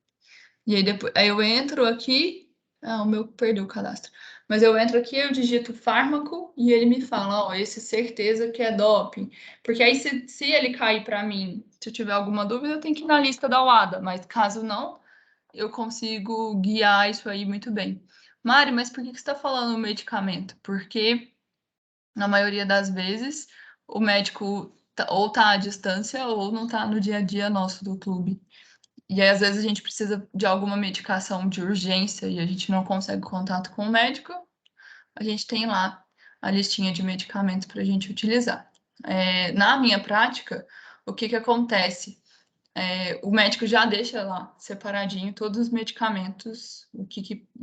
E aí depois, aí eu entro aqui, o meu perdeu o cadastro. Mas eu entro aqui, eu digito fármaco e ele me fala, ó, esse certeza que é doping. Porque aí se ele cair para mim, se eu tiver alguma dúvida, eu tenho que ir na lista da UADA, mas caso não, eu consigo guiar isso aí muito bem. Mari, mas por que você está falando medicamento? Porque na maioria das vezes o médico ou tá à distância ou não tá no dia a dia nosso do clube. E aí, às vezes, a gente precisa de alguma medicação de urgência e a gente não consegue contato com o médico, a gente tem lá a listinha de medicamentos para a gente utilizar. Na minha prática, o que acontece? O médico já deixa lá separadinho todos os medicamentos,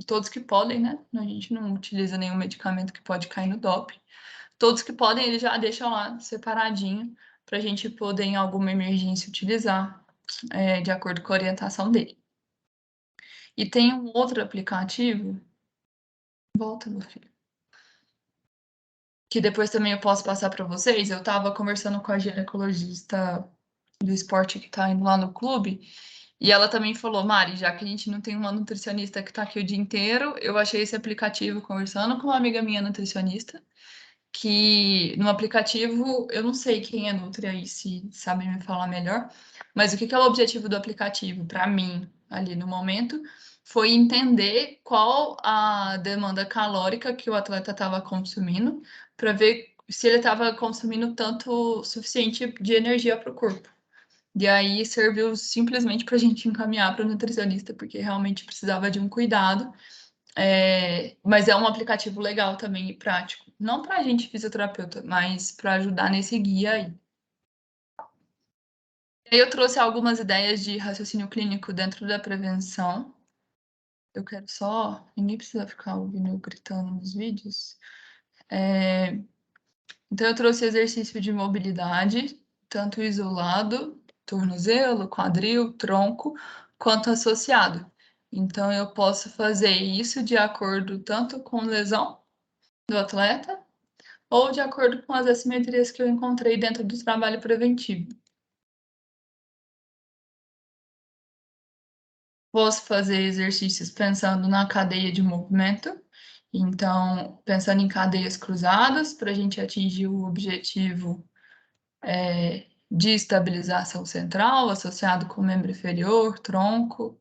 todos que podem, né? A gente não utiliza nenhum medicamento que pode cair no doping. Todos que podem, ele já deixa lá separadinho para a gente poder, em alguma emergência, utilizar de acordo com a orientação dele. E tem um outro aplicativo, volta, meu filho, que depois também eu posso passar para vocês. Eu estava conversando com a ginecologista do esporte que está indo lá no clube, e ela também falou, Mari, já que a gente não tem uma nutricionista que está aqui o dia inteiro, eu achei esse aplicativo conversando com uma amiga minha nutricionista, que no aplicativo, eu não sei quem é Nutri aí, se sabe me falar melhor, mas o que é o objetivo do aplicativo, para mim, ali no momento, foi entender qual a demanda calórica que o atleta estava consumindo, para ver se ele estava consumindo tanto suficiente de energia para o corpo. E aí serviu simplesmente para a gente encaminhar para o nutricionista, porque realmente precisava de um cuidado. Mas é um aplicativo legal também e prático. Não para a gente fisioterapeuta, mas para ajudar nesse guia aí. Eu trouxe algumas ideias de raciocínio clínico dentro da prevenção. Eu quero só... Ninguém precisa ficar ouvindo eu gritando nos vídeos. Então, eu trouxe exercício de mobilidade, tanto isolado, tornozelo, quadril, tronco, quanto associado. Então, eu posso fazer isso de acordo tanto com lesão do atleta, ou de acordo com as assimetrias que eu encontrei dentro do trabalho preventivo. Posso fazer exercícios pensando na cadeia de movimento, então, pensando em cadeias cruzadas, para a gente atingir o objetivo de estabilização central, associado com o membro inferior, tronco,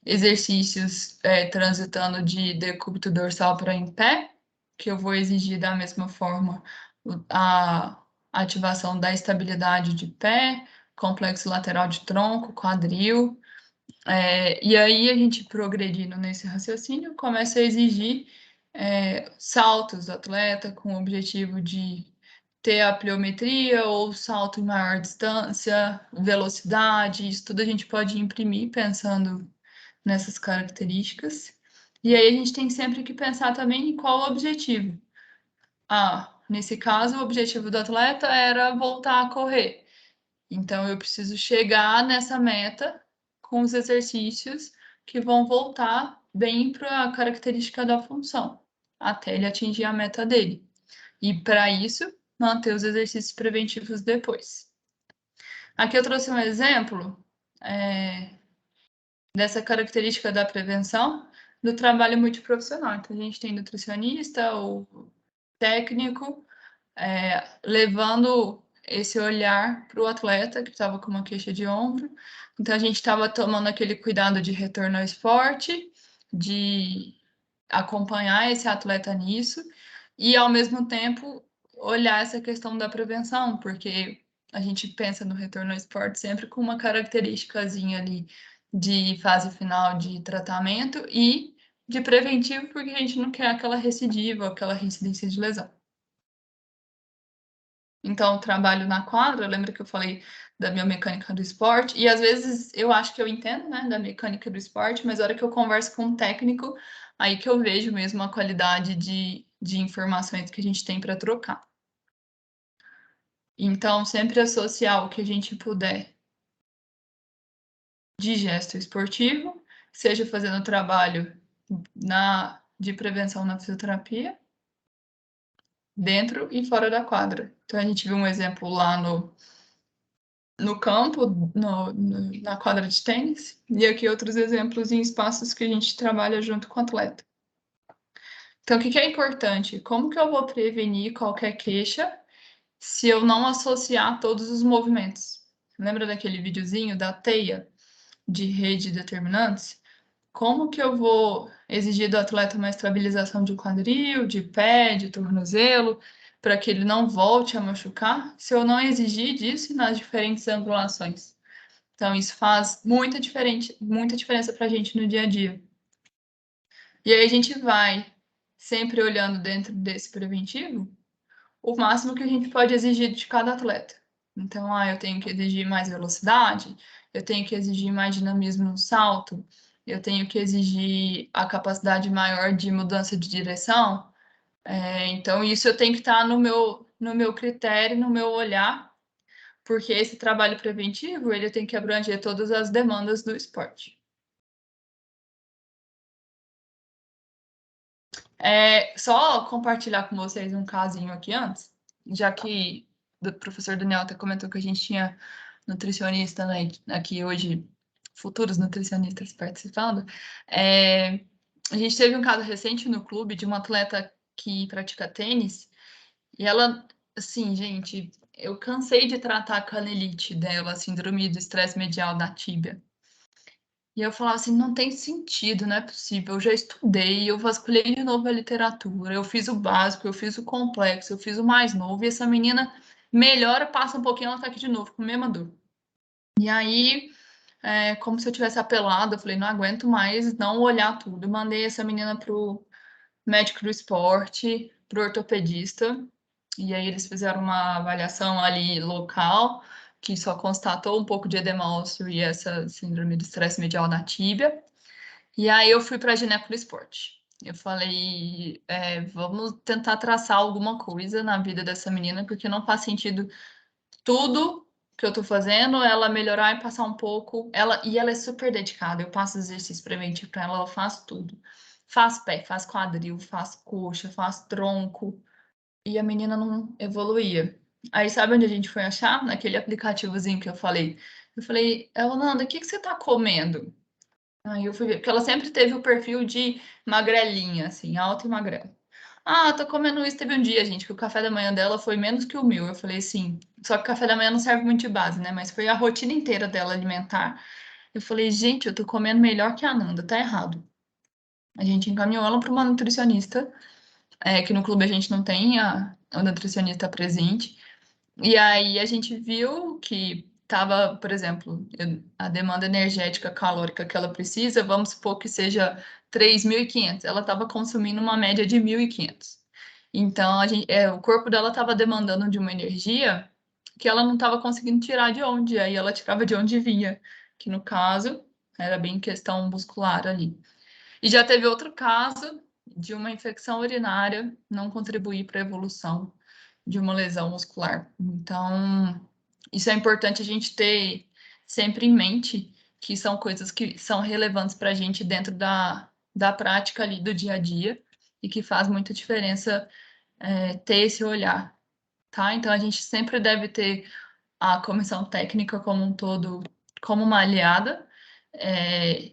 exercícios transitando de decúbito dorsal para em pé, que eu vou exigir da mesma forma a ativação da estabilidade de pé, complexo lateral de tronco, quadril. E aí a gente progredindo nesse raciocínio começa a exigir saltos do atleta com o objetivo de ter a pliometria ou salto em maior distância, velocidade, isso tudo a gente pode imprimir pensando nessas características. E aí a gente tem sempre que pensar também em qual o objetivo. Nesse caso, o objetivo do atleta era voltar a correr. Então, eu preciso chegar nessa meta com os exercícios que vão voltar bem para a característica da função, até ele atingir a meta dele. E, para isso, manter os exercícios preventivos depois. Aqui eu trouxe um exemplo dessa característica da prevenção do trabalho multiprofissional. Então, a gente tem nutricionista ou técnico levando esse olhar para o atleta que estava com uma queixa de ombro. Então, a gente estava tomando aquele cuidado de retorno ao esporte, de acompanhar esse atleta nisso e, ao mesmo tempo, olhar essa questão da prevenção, porque a gente pensa no retorno ao esporte sempre com uma característicazinha ali de fase final de tratamento e de preventivo, porque a gente não quer aquela recidiva, aquela reincidência de lesão. Então, trabalho na quadra, lembra que eu falei da biomecânica do esporte, e às vezes eu acho que eu entendo, né, da mecânica do esporte, mas a hora que eu converso com um técnico, aí que eu vejo mesmo a qualidade de informações que a gente tem para trocar. Então, sempre associar o que a gente puder de gesto esportivo, seja fazendo trabalho de prevenção na fisioterapia, dentro e fora da quadra. Então, a gente viu um exemplo lá no campo, na quadra de tênis, e aqui outros exemplos em espaços que a gente trabalha junto com o atleta. Então, o que é importante? Como que eu vou prevenir qualquer queixa se eu não associar todos os movimentos? Lembra daquele videozinho da teia de rede determinantes? Como que eu vou exigir do atleta uma estabilização de quadril, de pé, de tornozelo, para que ele não volte a machucar, se eu não exigir disso nas diferentes angulações? Então, isso faz muita diferença para a gente no dia a dia. E aí a gente vai sempre olhando dentro desse preventivo o máximo que a gente pode exigir de cada atleta. Então, eu tenho que exigir mais velocidade, eu tenho que exigir mais dinamismo no salto, eu tenho que exigir a capacidade maior de mudança de direção. Então, isso eu tenho que estar no meu critério, no meu olhar, porque esse trabalho preventivo ele tem que abranger todas as demandas do esporte. Só compartilhar com vocês um casinho aqui antes, já que o professor Daniel até comentou que a gente tinha nutricionista, né, aqui hoje, futuros nutricionistas participando. A gente teve um caso recente no clube de uma atleta que pratica tênis, e ela, assim, gente, eu cansei de tratar a canelite dela, a síndrome do estresse medial da tíbia. E eu falava assim, não tem sentido, não é possível. Eu já estudei, eu vasculhei de novo a literatura, eu fiz o básico, eu fiz o complexo, eu fiz o mais novo, e essa menina melhora, passa um pouquinho, ela tá aqui de novo, com a mesma dor. E aí, como se eu tivesse apelado, eu falei, não aguento mais não olhar tudo. Eu mandei essa menina pro médico do esporte, pro ortopedista, e aí eles fizeram uma avaliação ali local, que só constatou um pouco de edema ósseo e essa síndrome de estresse medial na tíbia. E aí eu fui para a Ginecolo Esporte. Eu falei, vamos tentar traçar alguma coisa na vida dessa menina, porque não faz sentido tudo que eu tô fazendo, ela melhorar e passar um pouco. Ela é super dedicada. Eu passo exercício preventivo para ela, ela faz tudo. Faz pé, faz quadril, faz coxa, faz tronco. E a menina não evoluía. Aí sabe onde a gente foi achar? Naquele aplicativozinho que eu falei. Eu falei, Nanda, o que você tá comendo? Aí eu fui ver, porque ela sempre teve o perfil de magrelinha, assim, alta e magrela. Tô comendo isso. Teve um dia, gente, que o café da manhã dela foi menos que o meu. Eu falei assim, só que o café da manhã não serve muito de base, né? Mas foi a rotina inteira dela alimentar. Eu falei, gente, eu tô comendo melhor que a Nanda, tá errado. A gente encaminhou ela para uma nutricionista, que no clube a gente não tem a nutricionista presente. E aí a gente viu que estava, por exemplo, a demanda energética calórica que ela precisa, vamos supor que seja 3.500. Ela estava consumindo uma média de 1.500. Então, o corpo dela estava demandando de uma energia que ela não estava conseguindo tirar de onde, aí ela tirava de onde vinha, que no caso era bem questão muscular ali. E já teve outro caso de uma infecção urinária não contribuir para a evolução de uma lesão muscular. Então, isso é importante a gente ter sempre em mente, que são coisas que são relevantes para a gente dentro da prática ali do dia a dia e que faz muita diferença ter esse olhar, tá? Então, a gente sempre deve ter a comissão técnica como um todo como uma aliada.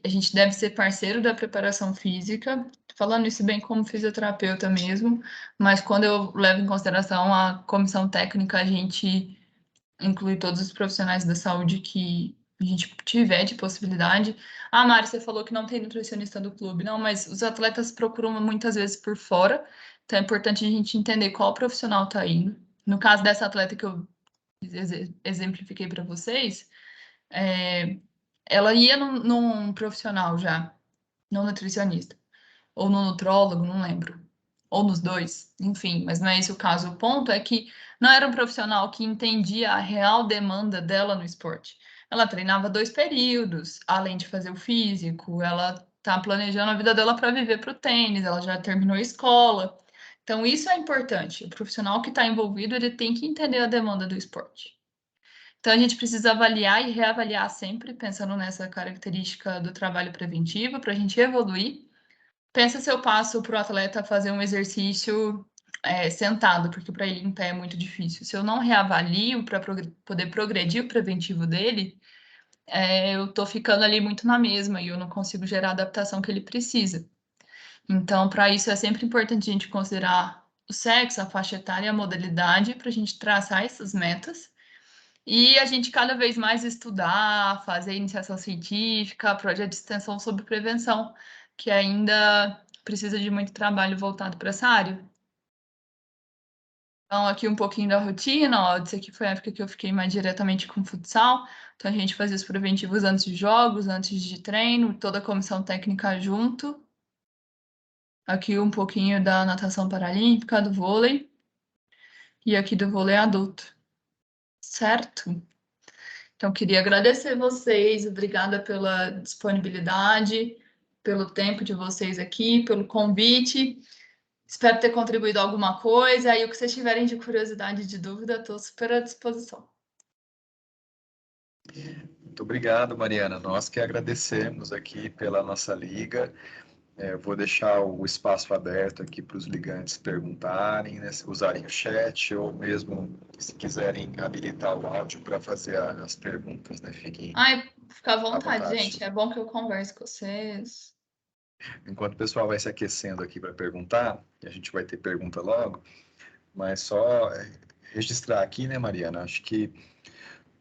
A gente deve ser parceiro da preparação física, falando isso bem como fisioterapeuta mesmo, mas quando eu levo em consideração a comissão técnica, a gente inclui todos os profissionais da saúde que a gente tiver de possibilidade. Ah, Mari, você falou que não tem nutricionista do clube. Não, mas os atletas procuram muitas vezes por fora, então é importante a gente entender qual profissional está indo. No caso dessa atleta que eu exemplifiquei para vocês, ela ia num profissional já, não nutricionista, ou no nutrólogo, não lembro, ou nos dois, enfim, mas não é esse o caso. O ponto é que não era um profissional que entendia a real demanda dela no esporte. Ela treinava 2 períodos, além de fazer o físico, ela tá planejando a vida dela para viver para o tênis, ela já terminou a escola. Então, isso é importante. O profissional que está envolvido, ele tem que entender a demanda do esporte. Então, a gente precisa avaliar e reavaliar sempre, pensando nessa característica do trabalho preventivo, para a gente evoluir. Pensa se eu passo para o atleta fazer um exercício sentado, porque para ele em pé é muito difícil. Se eu não reavalio para poder progredir o preventivo dele, eu estou ficando ali muito na mesma e eu não consigo gerar a adaptação que ele precisa. Então, para isso é sempre importante a gente considerar o sexo, a faixa etária e a modalidade para a gente traçar essas metas. E a gente cada vez mais estudar, fazer iniciação científica, projeto de extensão sobre prevenção, que ainda precisa de muito trabalho voltado para essa área. Então, aqui um pouquinho da rotina, ó, isso aqui foi a época que eu fiquei mais diretamente com futsal, então a gente fazia os preventivos antes de jogos, antes de treino, toda a comissão técnica junto. Aqui um pouquinho da natação paralímpica, do vôlei, e aqui do vôlei adulto, certo? Então, queria agradecer vocês, obrigada pela disponibilidade, pelo tempo de vocês aqui, pelo convite. Espero ter contribuído alguma coisa. E o que vocês tiverem de curiosidade e de dúvida, estou super à disposição. Muito obrigado, Mariana. Nós que agradecemos aqui pela nossa liga. Vou deixar o espaço aberto aqui para os ligantes perguntarem, né, se usarem o chat ou mesmo se quiserem habilitar o áudio para fazer as perguntas, né? Fiquem Fica à à vontade, vontade. gente. É bom que eu converse com vocês. Enquanto o pessoal vai se aquecendo aqui para perguntar, e a gente vai ter pergunta logo, mas só registrar aqui, né, Mariana? Acho que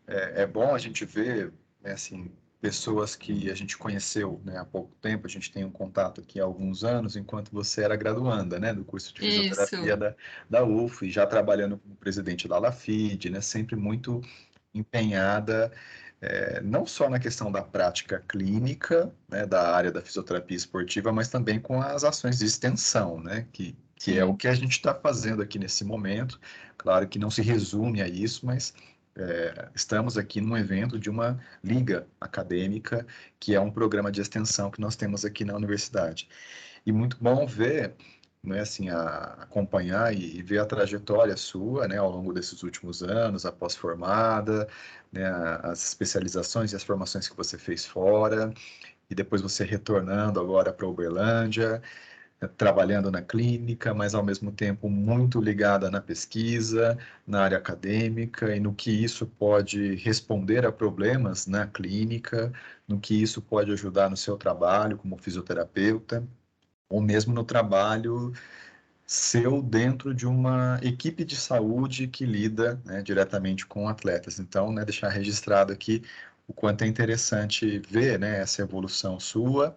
é bom a gente ver, né, assim, pessoas que a gente conheceu, né, há pouco tempo, a gente tem um contato aqui há alguns anos, enquanto você era graduanda, né, do curso de fisioterapia Isso. da UF, já trabalhando como presidente da Lafid, né, sempre muito empenhada, não só na questão da prática clínica, né, da área da fisioterapia esportiva, mas também com as ações de extensão, né, que é o que a gente está fazendo aqui nesse momento. Claro que não se resume a isso, mas estamos aqui num evento de uma liga acadêmica, que é um programa de extensão que nós temos aqui na universidade. E muito bom ver, né, assim, acompanhar e ver a trajetória sua, né, ao longo desses últimos anos, após formada, né, as especializações e as formações que você fez fora, e depois você retornando agora para Uberlândia, trabalhando na clínica, mas ao mesmo tempo muito ligada na pesquisa, na área acadêmica e no que isso pode responder a problemas na clínica, no que isso pode ajudar no seu trabalho como fisioterapeuta, ou mesmo no trabalho seu dentro de uma equipe de saúde que lida, né, diretamente com atletas. Então, né, deixar registrado aqui o quanto é interessante ver, né, essa evolução sua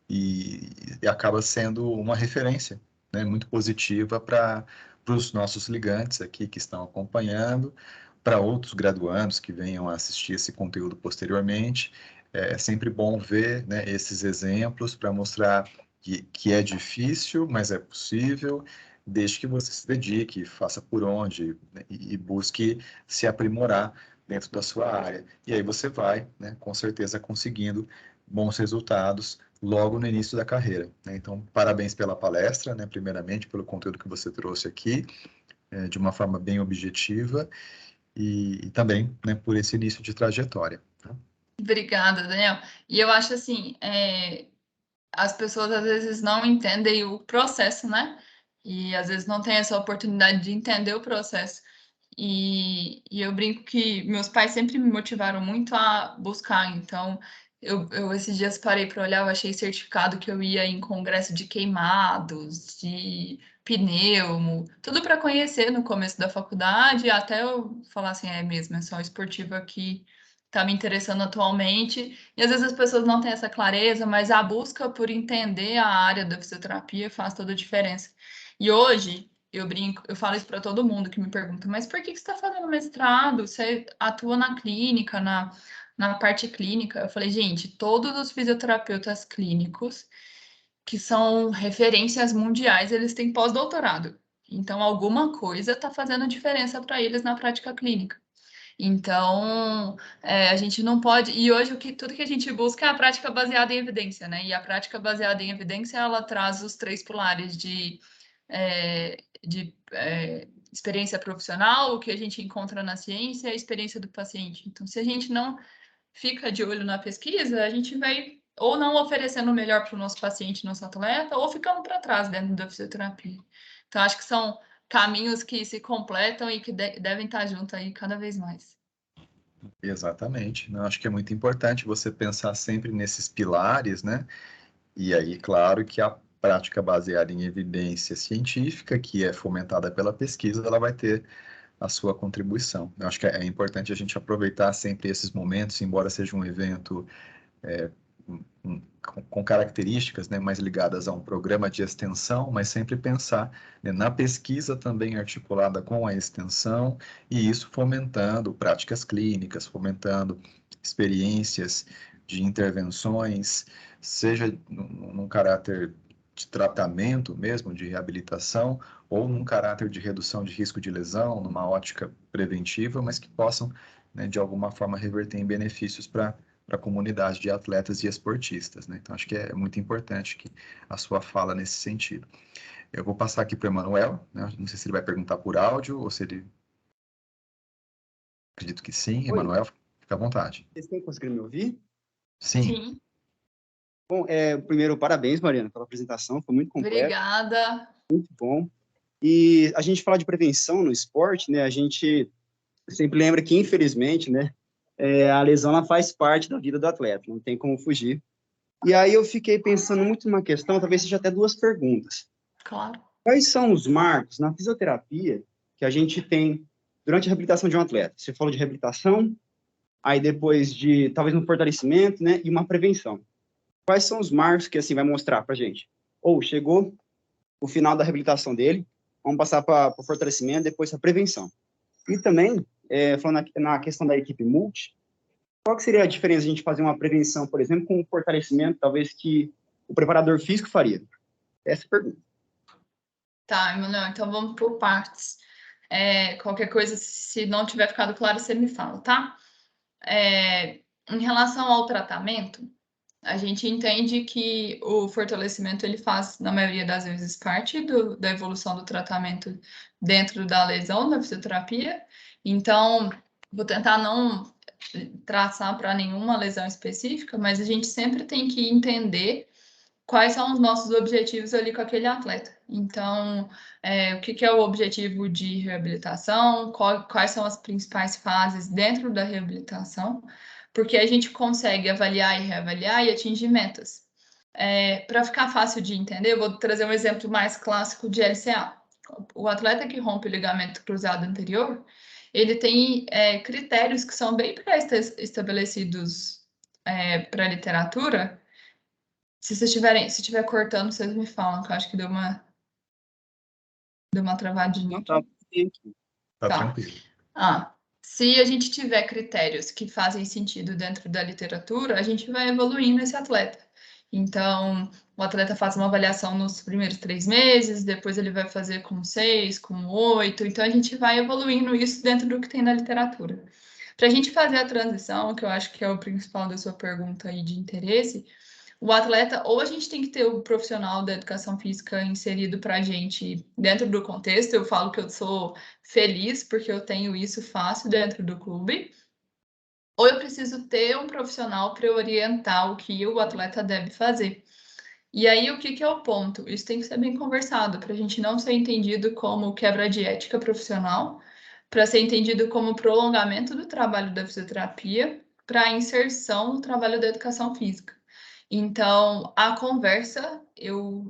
e acaba sendo uma referência, né, muito positiva para os nossos ligantes aqui que estão acompanhando, para outros graduandos que venham a assistir esse conteúdo posteriormente. É sempre bom ver, né, esses exemplos para mostrar que é difícil, mas é possível, desde que você se dedique, faça por onde, né, e busque se aprimorar dentro da sua área. E aí você vai, né, com certeza, conseguindo bons resultados logo no início da carreira, né? Então, parabéns pela palestra, né? Primeiramente, pelo conteúdo que você trouxe aqui, de uma forma bem objetiva, e também, né, por esse início de trajetória. Tá? Obrigada, Daniel. E eu acho assim, as pessoas às vezes não entendem o processo, né? E às vezes não tem essa oportunidade de entender o processo. E eu brinco que meus pais sempre me motivaram muito a buscar. Então, eu esses dias parei para olhar, eu achei certificado que eu ia em congresso de queimados, de pneumo, tudo para conhecer no começo da faculdade, até eu falar assim, é mesmo, é só esportiva que está me interessando atualmente. E às vezes as pessoas não têm essa clareza, mas a busca por entender a área da fisioterapia faz toda a diferença. E hoje, eu brinco, eu falo isso para todo mundo que me pergunta, mas por que você está fazendo mestrado? Você atua na clínica, na parte clínica? Eu falei, gente, todos os fisioterapeutas clínicos que são referências mundiais, eles têm pós-doutorado. Então, alguma coisa está fazendo diferença para eles na prática clínica. Então, a gente não pode. E hoje tudo que a gente busca é a prática baseada em evidência, né? E a prática baseada em evidência ela traz os 3 pilares de experiência profissional, o que a gente encontra na ciência e a experiência do paciente. Então, se a gente não fica de olho na pesquisa, a gente vai ou não oferecendo o melhor para o nosso paciente, nosso atleta, ou ficando para trás dentro da fisioterapia. Então, acho que são caminhos que se completam e que devem estar juntos aí cada vez mais. Exatamente. Eu acho que é muito importante você pensar sempre nesses pilares, né? E aí, claro que a prática baseada em evidência científica, que é fomentada pela pesquisa, ela vai ter a sua contribuição. Eu acho que é importante a gente aproveitar sempre esses momentos, embora seja um evento com características, né, mais ligadas a um programa de extensão, mas sempre pensar, né, na pesquisa também articulada com a extensão, e isso fomentando práticas clínicas, fomentando experiências de intervenções, seja num caráter de tratamento mesmo, de reabilitação, ou num caráter de redução de risco de lesão, numa ótica preventiva, mas que possam, né, de alguma forma, reverter em benefícios para a comunidade de atletas e esportistas, né? Então, acho que é muito importante que a sua fala nesse sentido. Eu vou passar aqui para o Emanuel, né? Não sei se ele vai perguntar por áudio ou se ele... Acredito que sim. Oi, Emanuel, fica à vontade. vocês estão conseguindo me ouvir? Sim. Sim. Bom, primeiro, parabéns, Mariana, pela apresentação, foi muito completa, Obrigada. muito bom. E a gente fala de prevenção no esporte, né? A gente sempre lembra que, infelizmente, né, a lesão ela faz parte da vida do atleta, não tem como fugir. E aí eu fiquei pensando muito numa questão, talvez seja até 2 perguntas. Claro. Quais são os marcos na fisioterapia que a gente tem durante a reabilitação de um atleta? Você falou de reabilitação, aí depois de, talvez, um fortalecimento, né, e uma prevenção. Quais são os marcos que, assim, vai mostrar para a gente? Ou chegou o final da reabilitação dele, vamos passar para o fortalecimento, depois a prevenção. E também, falando na questão da equipe multi, qual que seria a diferença de a gente fazer uma prevenção, por exemplo, com um fortalecimento, talvez, que o preparador físico faria? Essa é a pergunta. Tá, Emanuel, então vamos por partes. Qualquer coisa, se não tiver ficado claro, você me fala, tá? Em relação ao tratamento, a gente entende que o fortalecimento ele faz, na maioria das vezes, parte da evolução do tratamento dentro da lesão da fisioterapia. Então, vou tentar não traçar para nenhuma lesão específica, mas a gente sempre tem que entender quais são os nossos objetivos ali com aquele atleta. Então, o que é o objetivo de reabilitação, quais são as principais fases dentro da reabilitação, porque a gente consegue avaliar e reavaliar e atingir metas. Para ficar fácil de entender, eu vou trazer um exemplo mais clássico de LCA. O atleta que rompe o ligamento cruzado anterior, ele tem critérios que são bem pré-estabelecidos para a literatura. Se estiver cortando, vocês me falam, que eu acho que deu uma travadinha Não, aqui. tá. Tá Tá. tranquilo. Se a gente tiver critérios que fazem sentido dentro da literatura, a gente vai evoluindo esse atleta. Então, o atleta faz uma avaliação nos primeiros 3 meses, depois ele vai fazer com 6, com 8. Então, a gente vai evoluindo isso dentro do que tem na literatura. Para a gente fazer a transição, que eu acho que é o principal da sua pergunta aí de interesse, o atleta, ou a gente tem que ter o profissional da educação física inserido para a gente dentro do contexto. Eu falo que eu sou feliz porque eu tenho isso fácil dentro do clube. ou eu preciso ter um profissional para orientar o que o atleta deve fazer. E aí, o que é o ponto? Isso tem que ser bem conversado, para a gente não ser entendido como quebra de ética profissional, para ser entendido como prolongamento do trabalho da fisioterapia, para inserção no trabalho da educação física. Então, a conversa, eu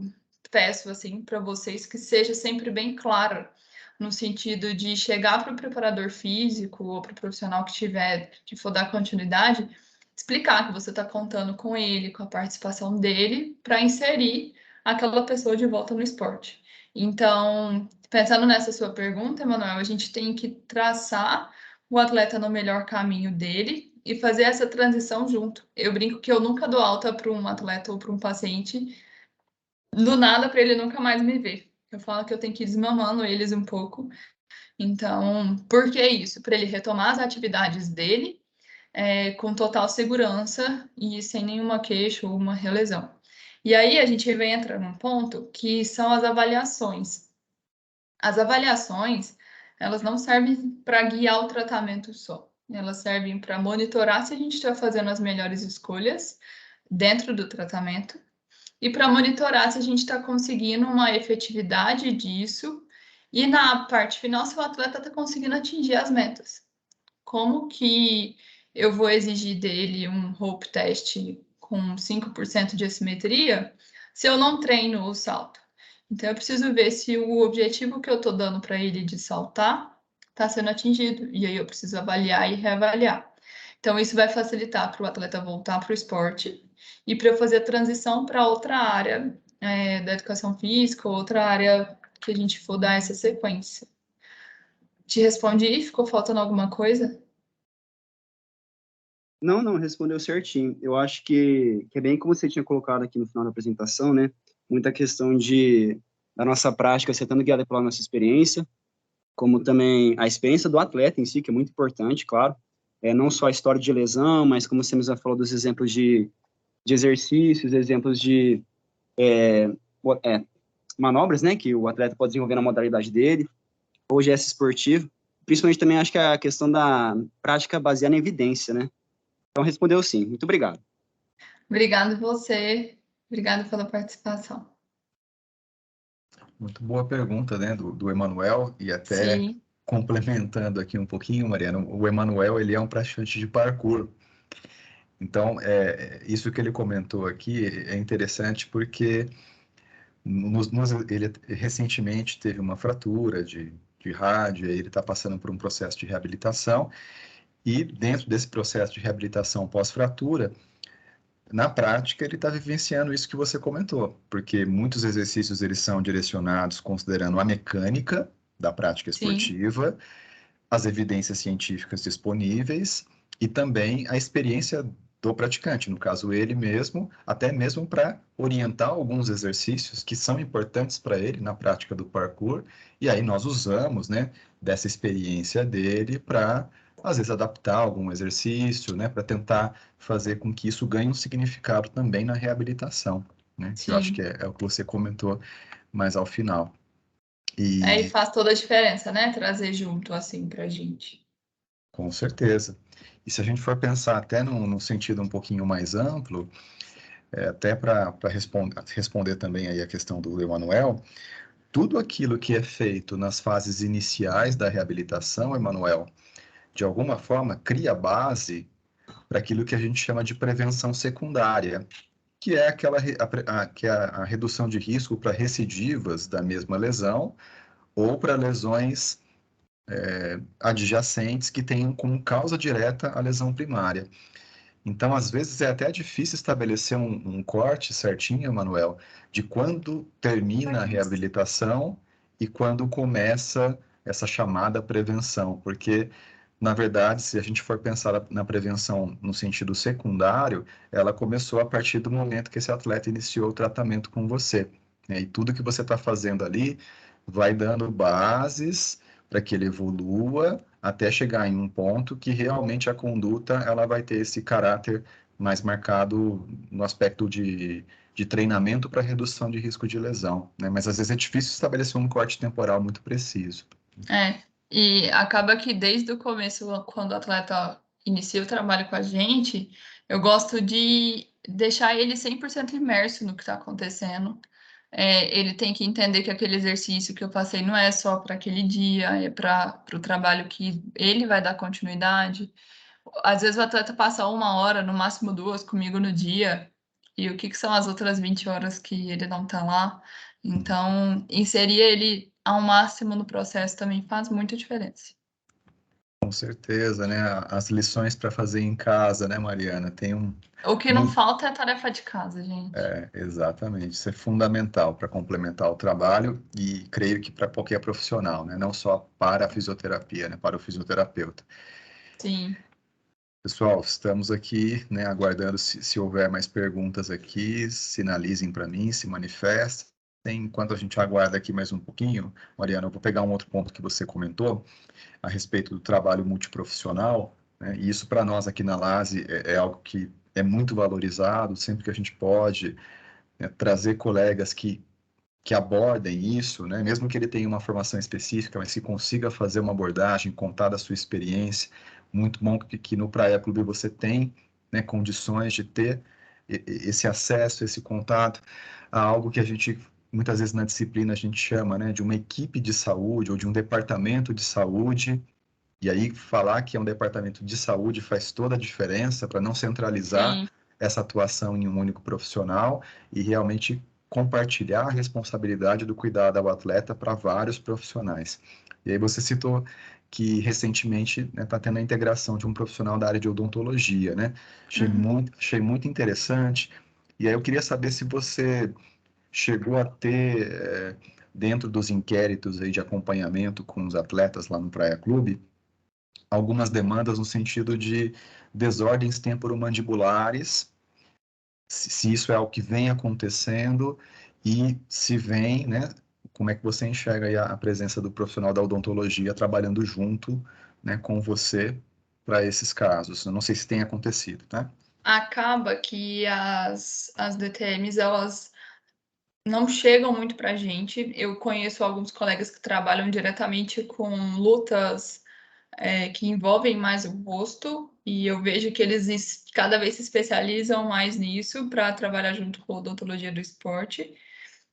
peço assim para vocês que seja sempre bem clara, no sentido de chegar para o preparador físico ou para o profissional que for dar continuidade, explicar que você está contando com ele, com a participação dele, para inserir aquela pessoa de volta no esporte. Então, pensando nessa sua pergunta, Emanuel, a gente tem que traçar o atleta no melhor caminho dele e fazer essa transição junto. Eu brinco que eu nunca dou alta para um atleta ou para um paciente do nada para ele nunca mais me ver. Eu falo que eu tenho que ir desmamando eles um pouco. Então, por que isso? Para ele retomar as atividades dele com total segurança e sem nenhuma queixa ou uma relesão. E aí a gente vem entrar num ponto que são as avaliações. As avaliações, elas não servem para guiar o tratamento só. Elas servem para monitorar se a gente está fazendo as melhores escolhas dentro do tratamento e para monitorar se a gente está conseguindo uma efetividade disso e na parte final se o atleta está conseguindo atingir as metas. Como que eu vou exigir dele um rope test com 5% de assimetria se eu não treino o salto? Então, eu preciso ver se o objetivo que eu estou dando para ele de saltar está sendo atingido. E aí eu preciso avaliar e reavaliar. Então, isso vai facilitar para o atleta voltar para o esporte e para eu fazer a transição para outra área da educação física, outra área que a gente for dar essa sequência. Te respondi? Ficou faltando alguma coisa? Não, respondeu certinho. Eu acho que é bem como você tinha colocado aqui no final da apresentação, né? Muita questão da nossa prática ser tanto guiada pela nossa experiência, como também a experiência do atleta em si, que é muito importante, claro. Não só a história de lesão, mas como você mesmo falou dos exemplos de exercícios, exemplos de manobras, né? Que o atleta pode desenvolver na modalidade dele, ou gesto esportivo. Principalmente também acho que a questão da prática baseada em evidência, né? Então, respondeu sim. Muito obrigado. Obrigado você. Obrigado pela participação. Muito boa pergunta, né, do Emanuel, e até Sim. complementando aqui um pouquinho, Mariana, o Emanuel, ele é um praticante de parkour. Então, isso que ele comentou aqui é interessante porque ele recentemente teve uma fratura de rádio, aí ele está passando por um processo de reabilitação, e dentro desse processo de reabilitação pós-fratura, na prática, ele está vivenciando isso que você comentou, porque muitos exercícios eles são direcionados considerando a mecânica da prática Sim. esportiva, as evidências científicas disponíveis e também a experiência do praticante, no caso ele mesmo, até mesmo para orientar alguns exercícios que são importantes para ele na prática do parkour, e aí nós usamos, né, dessa experiência dele para às vezes adaptar algum exercício, né, para tentar fazer com que isso ganhe um significado também na reabilitação, né, que eu acho que Sim. é o que você comentou mais ao final. Aí E faz toda a diferença, né? Trazer junto assim pra gente. com certeza. E se a gente for pensar até num sentido um pouquinho mais amplo, até para responder também aí a questão do Emanuel, tudo aquilo que é feito nas fases iniciais da reabilitação, Emanuel, de alguma forma cria base para aquilo que a gente chama de prevenção secundária, que é a redução de risco para recidivas da mesma lesão ou para lesões adjacentes que tenham como causa direta a lesão primária. Então, às vezes, é até difícil estabelecer um corte certinho, Manuel, de quando termina a reabilitação e quando começa essa chamada prevenção, porque, na verdade, se a gente for pensar na prevenção no sentido secundário, ela começou a partir do momento que esse atleta iniciou o tratamento com você, né? E tudo que você está fazendo ali vai dando bases para que ele evolua até chegar em um ponto que realmente a conduta ela vai ter esse caráter mais marcado no aspecto de treinamento para redução de risco de lesão, né? Mas às vezes é difícil estabelecer um corte temporal muito preciso. E acaba que desde o começo, quando o atleta inicia o trabalho com a gente, eu gosto de deixar ele 100% imerso no que está acontecendo. Ele tem que entender que aquele exercício que eu passei não é só para aquele dia, é para o trabalho que ele vai dar continuidade. Às vezes o atleta passa 1 hora, no máximo 2, comigo no dia, e o que são as outras 20 horas que ele não está lá? Então, inserir ele ao máximo no processo também faz muita diferença. Com certeza, né? As lições para fazer em casa, né, Mariana? Tem um. O que não falta é a tarefa de casa, gente. Exatamente. Isso é fundamental para complementar o trabalho e creio que para qualquer profissional, né? Não só para a fisioterapia, né? Para o fisioterapeuta. Sim. Pessoal, estamos aqui, né, aguardando se houver mais perguntas aqui, sinalizem para mim, se manifestem. Enquanto a gente aguarda aqui mais um pouquinho, Mariana, eu vou pegar um outro ponto que você comentou a respeito do trabalho multiprofissional, né, e isso para nós aqui na LASE é algo que é muito valorizado, sempre que a gente pode, né, trazer colegas que abordem isso, né, mesmo que ele tenha uma formação específica, mas que consiga fazer uma abordagem, contar da sua experiência. Muito bom que no Praia Clube você tem, né, condições de ter esse acesso, esse contato a algo que a gente, muitas vezes na disciplina, a gente chama, né, de uma equipe de saúde ou de um departamento de saúde. E aí, falar que é um departamento de saúde faz toda a diferença para não centralizar Sim. essa atuação em um único profissional e realmente compartilhar a responsabilidade do cuidado ao atleta para vários profissionais. E aí você citou que recentemente está tendo a integração de um profissional da área de odontologia, né? Achei muito interessante. E aí eu queria saber se você chegou a ter, dentro dos inquéritos aí de acompanhamento com os atletas lá no Praia Clube, algumas demandas no sentido de desordens temporomandibulares, se isso é algo que vem acontecendo e se vem, né, como é que você enxerga aí a presença do profissional da odontologia trabalhando junto, né, com você para esses casos? Eu não sei se tem acontecido, tá? Acaba que as DTMs, elas não chegam muito para a gente. Eu conheço alguns colegas que trabalham diretamente com lutas que envolvem mais o rosto, e eu vejo que eles cada vez se especializam mais nisso para trabalhar junto com a odontologia do esporte.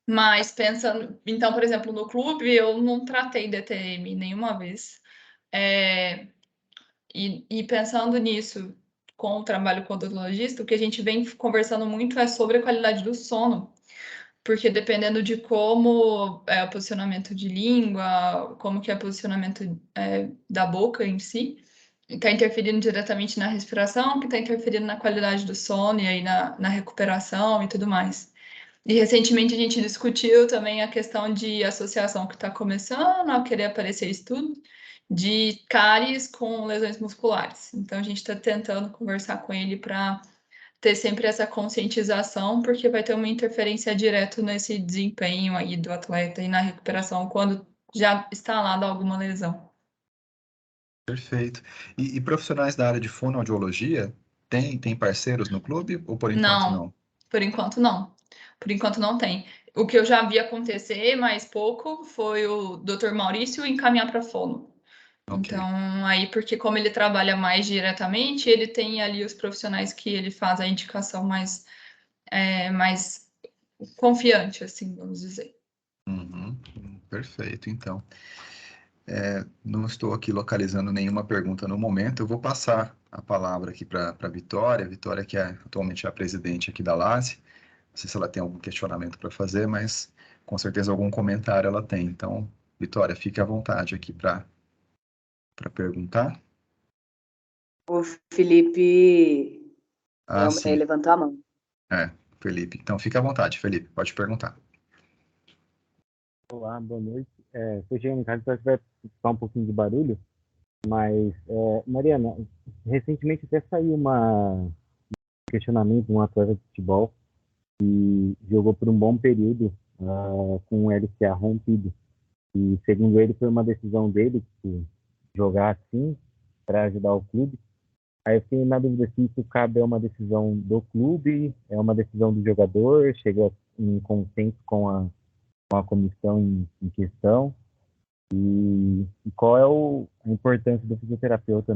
Mas pensando, então, por exemplo, no clube, eu não tratei DTM nenhuma vez. E pensando nisso, com o trabalho com o odontologista, o que a gente vem conversando muito é sobre a qualidade do sono, porque dependendo de como é o posicionamento de língua, como que é o posicionamento da boca em si, está interferindo diretamente na respiração, que está interferindo na qualidade do sono e aí na recuperação e tudo mais. E recentemente a gente discutiu também a questão de associação que está começando a querer aparecer estudo de cáries com lesões musculares. Então a gente está tentando conversar com ele para ter sempre essa conscientização, porque vai ter uma interferência direta nesse desempenho aí do atleta e na recuperação quando já instalada alguma lesão. Perfeito. E profissionais da área de fonoaudiologia, tem parceiros no clube ou por enquanto Não, não? por enquanto não. Por enquanto não tem. O que eu já vi acontecer mais pouco foi o Dr. Maurício encaminhar para fono. Ok. Então, aí, porque como ele trabalha mais diretamente, ele tem ali os profissionais que ele faz a indicação mais confiante, assim, vamos dizer. Uhum. Perfeito, então. Não estou aqui localizando nenhuma pergunta no momento. Eu vou passar a palavra aqui para a Vitória. Vitória, que atualmente é a presidente aqui da LASE. Não sei se ela tem algum questionamento para fazer, mas com certeza algum comentário ela tem. Então, Vitória, fique à vontade aqui para perguntar. O Felipe Sim. levantou a mão. Felipe. Então, fique à vontade, Felipe. Pode perguntar. Olá, boa noite. Estou chegando em casa, então vai ficar um pouquinho de barulho, mas, Mariana, recentemente até saiu um questionamento de um atleta de futebol que jogou por um bom período com o LCA rompido. E, segundo ele, foi uma decisão dele jogar assim para ajudar o clube. Aí eu fiquei na dúvida se isso cabe a uma decisão do clube, é uma decisão do jogador, chega em consenso com a comissão em questão. E qual é a importância do fisioterapeuta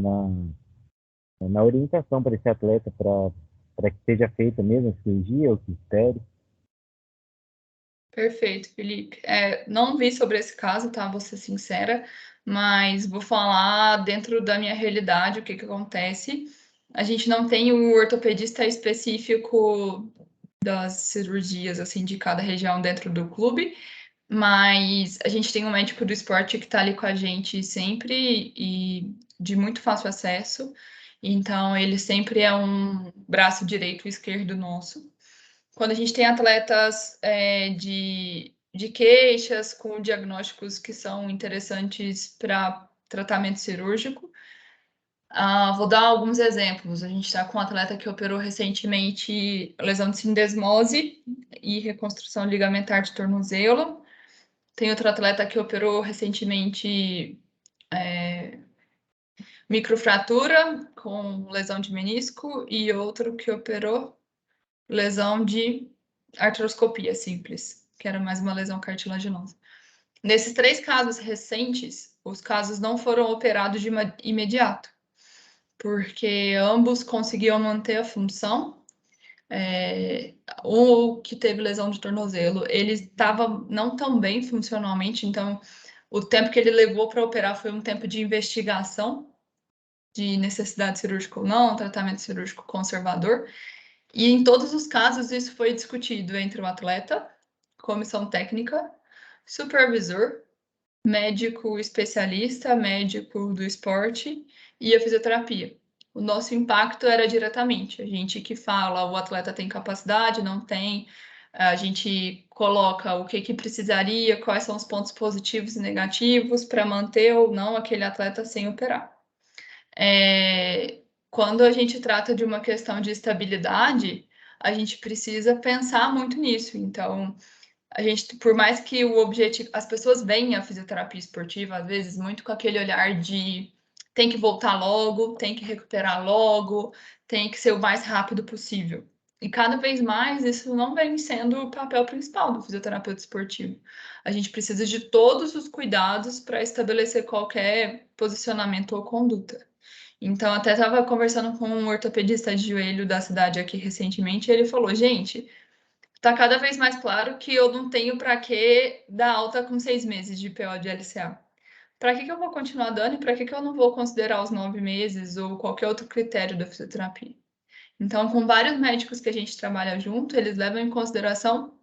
na orientação para esse atleta, para que seja feita mesmo a cirurgia, o que espere. Perfeito, Felipe. Não vi sobre esse caso, tá? Vou ser sincera, mas vou falar dentro da minha realidade o que acontece. A gente não tem um ortopedista específico das cirurgias, assim, de cada região dentro do clube, mas a gente tem um médico do esporte que está ali com a gente sempre e de muito fácil acesso. Então, ele sempre é um braço direito e esquerdo nosso. Quando a gente tem atletas de queixas com diagnósticos que são interessantes para tratamento cirúrgico, vou dar alguns exemplos. A gente está com um atleta que operou recentemente lesão de sindesmose e reconstrução ligamentar de tornozelo. Tem outro atleta que operou recentemente microfratura com lesão de menisco e outro que operou lesão de artroscopia simples, que era mais uma lesão cartilaginosa. Nesses 3 casos recentes, os casos não foram operados de imediato, porque ambos conseguiam manter a função. O que teve lesão de tornozelo, ele estava não tão bem funcionalmente, então o tempo que ele levou para operar foi um tempo de investigação de necessidade cirúrgica ou não, tratamento cirúrgico conservador. E em todos os casos isso foi discutido entre o atleta, comissão técnica, supervisor, médico especialista, médico do esporte e a fisioterapia. O nosso impacto era diretamente. A gente que fala, o atleta tem capacidade, não tem, a gente coloca o que precisaria, quais são os pontos positivos e negativos para manter ou não aquele atleta sem operar. Quando a gente trata de uma questão de estabilidade, a gente precisa pensar muito nisso. Então, a gente, por mais que o objetivo, as pessoas veem a fisioterapia esportiva, às vezes, muito com aquele olhar de tem que voltar logo, tem que recuperar logo, tem que ser o mais rápido possível. E cada vez mais isso não vem sendo o papel principal do fisioterapeuta esportivo. A gente precisa de todos os cuidados para estabelecer qualquer posicionamento ou conduta. Então, até estava conversando com um ortopedista de joelho da cidade aqui recentemente, e ele falou, gente, tá cada vez mais claro que eu não tenho para que dar alta com 6 meses de PO de LCA. Para que eu vou continuar dando e para que eu não vou considerar os 9 meses ou qualquer outro critério da fisioterapia? Então, com vários médicos que a gente trabalha junto, eles levam em consideração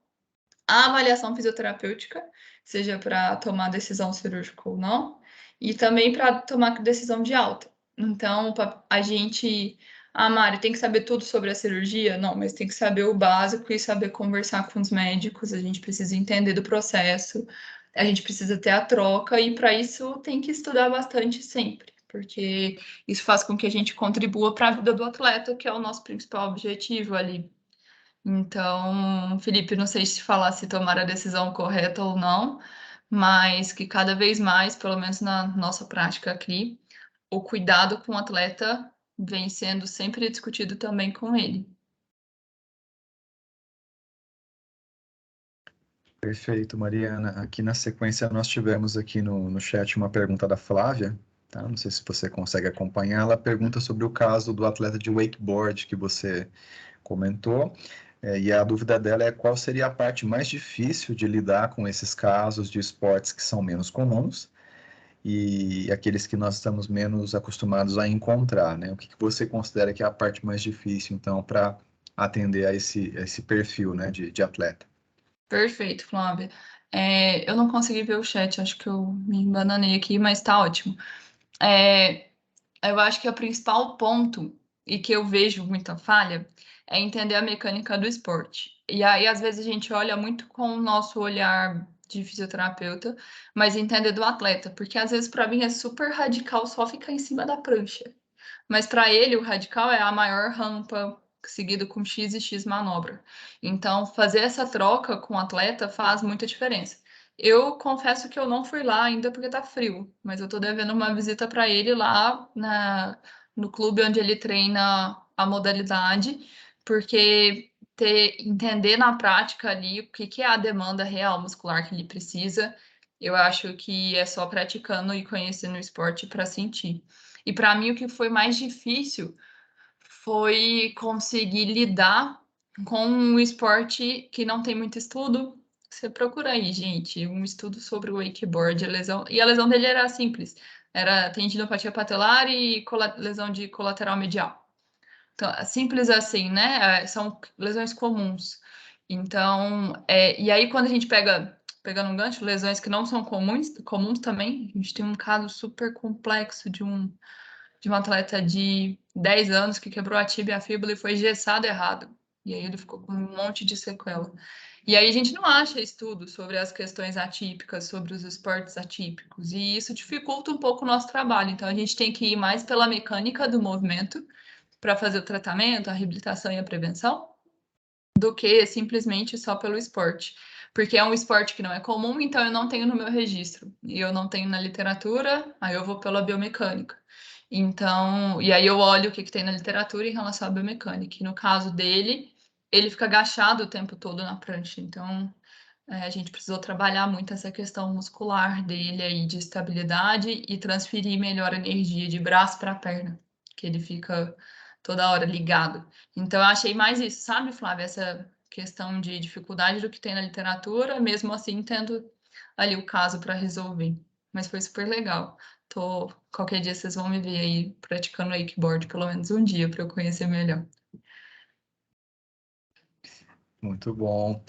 a avaliação fisioterapêutica, seja para tomar decisão cirúrgica ou não, e também para tomar decisão de alta. Então, a gente, Mari, tem que saber tudo sobre a cirurgia? Não, mas tem que saber o básico e saber conversar com os médicos, a gente precisa entender do processo, a gente precisa ter a troca, e para isso tem que estudar bastante sempre, porque isso faz com que a gente contribua para a vida do atleta, que é o nosso principal objetivo ali. Então, Felipe, não sei se falar se tomar a decisão correta ou não, mas que cada vez mais, pelo menos na nossa prática aqui, o cuidado com o atleta vem sendo sempre discutido também com ele. Perfeito, Mariana. Aqui na sequência nós tivemos aqui no chat uma pergunta da Flávia, tá? Não sei se você consegue acompanhar. Ela pergunta sobre o caso do atleta de wakeboard que você comentou. E a dúvida dela é qual seria a parte mais difícil de lidar com esses casos de esportes que são menos comuns e aqueles que nós estamos menos acostumados a encontrar, né? O que você considera que é a parte mais difícil, então, para atender a esse perfil, né, de atleta? Perfeito, Flávia. Eu não consegui ver o chat, acho que eu me embananei aqui, mas tá ótimo. Eu acho que o principal ponto, e que eu vejo muita falha, é entender a mecânica do esporte. E aí, às vezes, a gente olha muito com o nosso olhar de fisioterapeuta, mas entender do atleta, porque às vezes, para mim, é super radical só ficar em cima da prancha. Mas para ele, o radical é a maior rampa, seguido com X e X manobra. Então, fazer essa troca com o atleta faz muita diferença. Eu confesso que eu não fui lá ainda porque tá frio, mas eu tô devendo uma visita para ele lá no clube onde ele treina a modalidade, porque entender na prática ali o que é a demanda real muscular que ele precisa, eu acho que é só praticando e conhecendo o esporte para sentir. E para mim o que foi mais difícil foi conseguir lidar com um esporte que não tem muito estudo. Você procura aí, gente, um estudo sobre o wakeboard, a lesão. E a lesão dele era simples. Era tendinopatia patelar e lesão de colateral medial. Então, simples assim, né? São lesões comuns. Então, e aí quando a gente pegando um gancho, lesões que não são comuns também, a gente tem um caso super complexo de um atleta de 10 anos que quebrou a tíbia e a fíbula e foi engessado errado. E aí ele ficou com um monte de sequela. E aí a gente não acha estudo sobre as questões atípicas, sobre os esportes atípicos, e isso dificulta um pouco o nosso trabalho. Então a gente tem que ir mais pela mecânica do movimento para fazer o tratamento, a reabilitação e a prevenção, do que simplesmente só pelo esporte. Porque é um esporte que não é comum, então eu não tenho no meu registro. E eu não tenho na literatura, aí eu vou pela biomecânica. Então, e aí eu olho o que tem na literatura em relação à biomecânica. E no caso dele, ele fica agachado o tempo todo na prancha. Então, a gente precisou trabalhar muito essa questão muscular dele aí, de estabilidade e transferir melhor a energia de braço para perna, que ele fica toda hora ligado. Então, eu achei mais isso, sabe, Flávia? Essa questão de dificuldade do que tem na literatura, mesmo assim, tendo ali o caso para resolver. Mas foi super legal. Qualquer dia vocês vão me ver aí praticando wakeboard, pelo menos um dia, para eu conhecer melhor. Muito bom.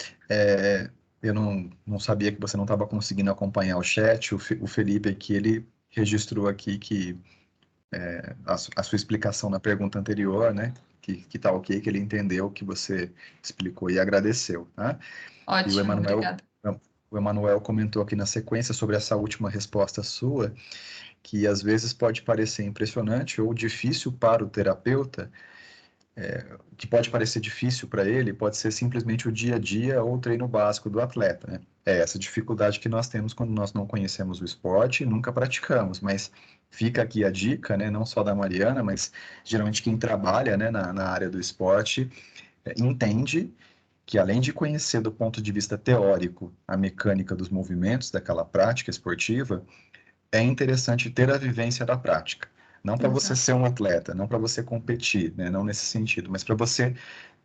Eu não sabia que você não estava conseguindo acompanhar o chat. O Felipe aqui, ele registrou aqui que a sua explicação na pergunta anterior, né? Que tá ok, que ele entendeu o que você explicou e agradeceu, tá? E Ótimo, obrigada. o Emanuel comentou aqui na sequência sobre essa última resposta sua, que às vezes pode parecer impressionante ou difícil para o terapeuta, que pode parecer difícil para ele, pode ser simplesmente o dia a dia ou o treino básico do atleta, né? É essa dificuldade que nós temos quando nós não conhecemos o esporte e nunca praticamos, mas fica aqui a dica, né, não só da Mariana, mas geralmente quem trabalha, né, na área do esporte, entende que além de conhecer do ponto de vista teórico a mecânica dos movimentos daquela prática esportiva, é interessante ter a vivência da prática. Não para você ser um atleta, não para você competir, né? Não nesse sentido, mas para você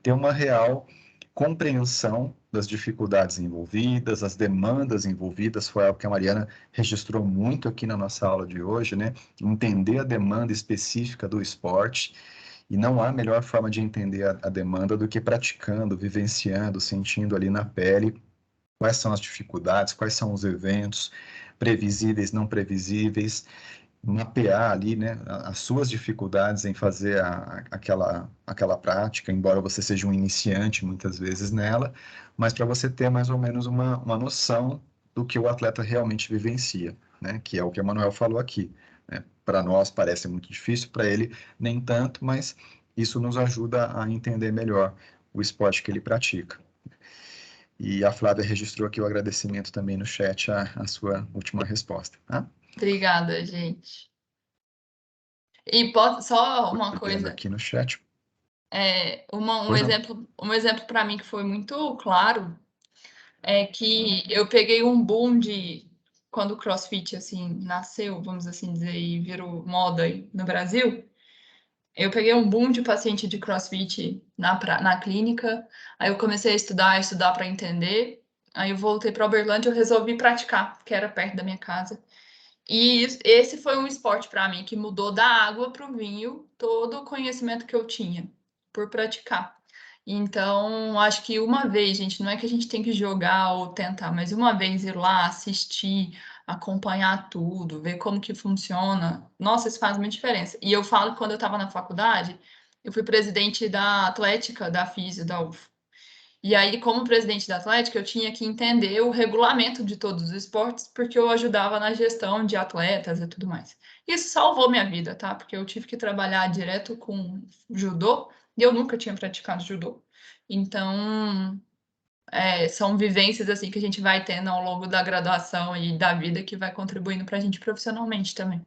ter uma real compreensão das dificuldades envolvidas, as demandas envolvidas, foi algo que a Mariana registrou muito aqui na nossa aula de hoje, né? Entender a demanda específica do esporte, e não há melhor forma de entender a demanda do que praticando, vivenciando, sentindo ali na pele quais são as dificuldades, quais são os eventos previsíveis, não previsíveis, mapear ali, né, as suas dificuldades em fazer aquela prática, embora você seja um iniciante muitas vezes nela, mas para você ter mais ou menos uma noção do que o atleta realmente vivencia, né, que é o que o Manuel falou aqui, né? Para nós parece muito difícil, para ele nem tanto, mas isso nos ajuda a entender melhor o esporte que ele pratica. E a Flávia registrou aqui o agradecimento também no chat à sua última resposta, tá? Obrigada, gente. E só uma coisa. Aqui no chat. Um exemplo para mim que foi muito claro é que eu peguei um boom quando o CrossFit assim nasceu, vamos assim dizer, e virou moda no Brasil. Eu peguei um boom de paciente de CrossFit na clínica. Aí eu comecei a estudar para entender. Aí eu voltei para Uberlândia, eu resolvi praticar, que era perto da minha casa. E esse foi um esporte para mim que mudou da água para o vinho todo o conhecimento que eu tinha por praticar. Então, acho que uma vez, gente, não é que a gente tem que jogar ou tentar, mas uma vez ir lá, assistir, acompanhar tudo, ver como que funciona, nossa, isso faz muita diferença. E eu falo que quando eu estava na faculdade, eu fui presidente da Atlética, da Físio, da UF. E aí, como presidente da Atlética, eu tinha que entender o regulamento de todos os esportes, porque eu ajudava na gestão de atletas e tudo mais. Isso salvou minha vida, tá? Porque eu tive que trabalhar direto com judô, e eu nunca tinha praticado judô. Então, são vivências assim que a gente vai tendo ao longo da graduação e da vida que vai contribuindo para a gente profissionalmente também.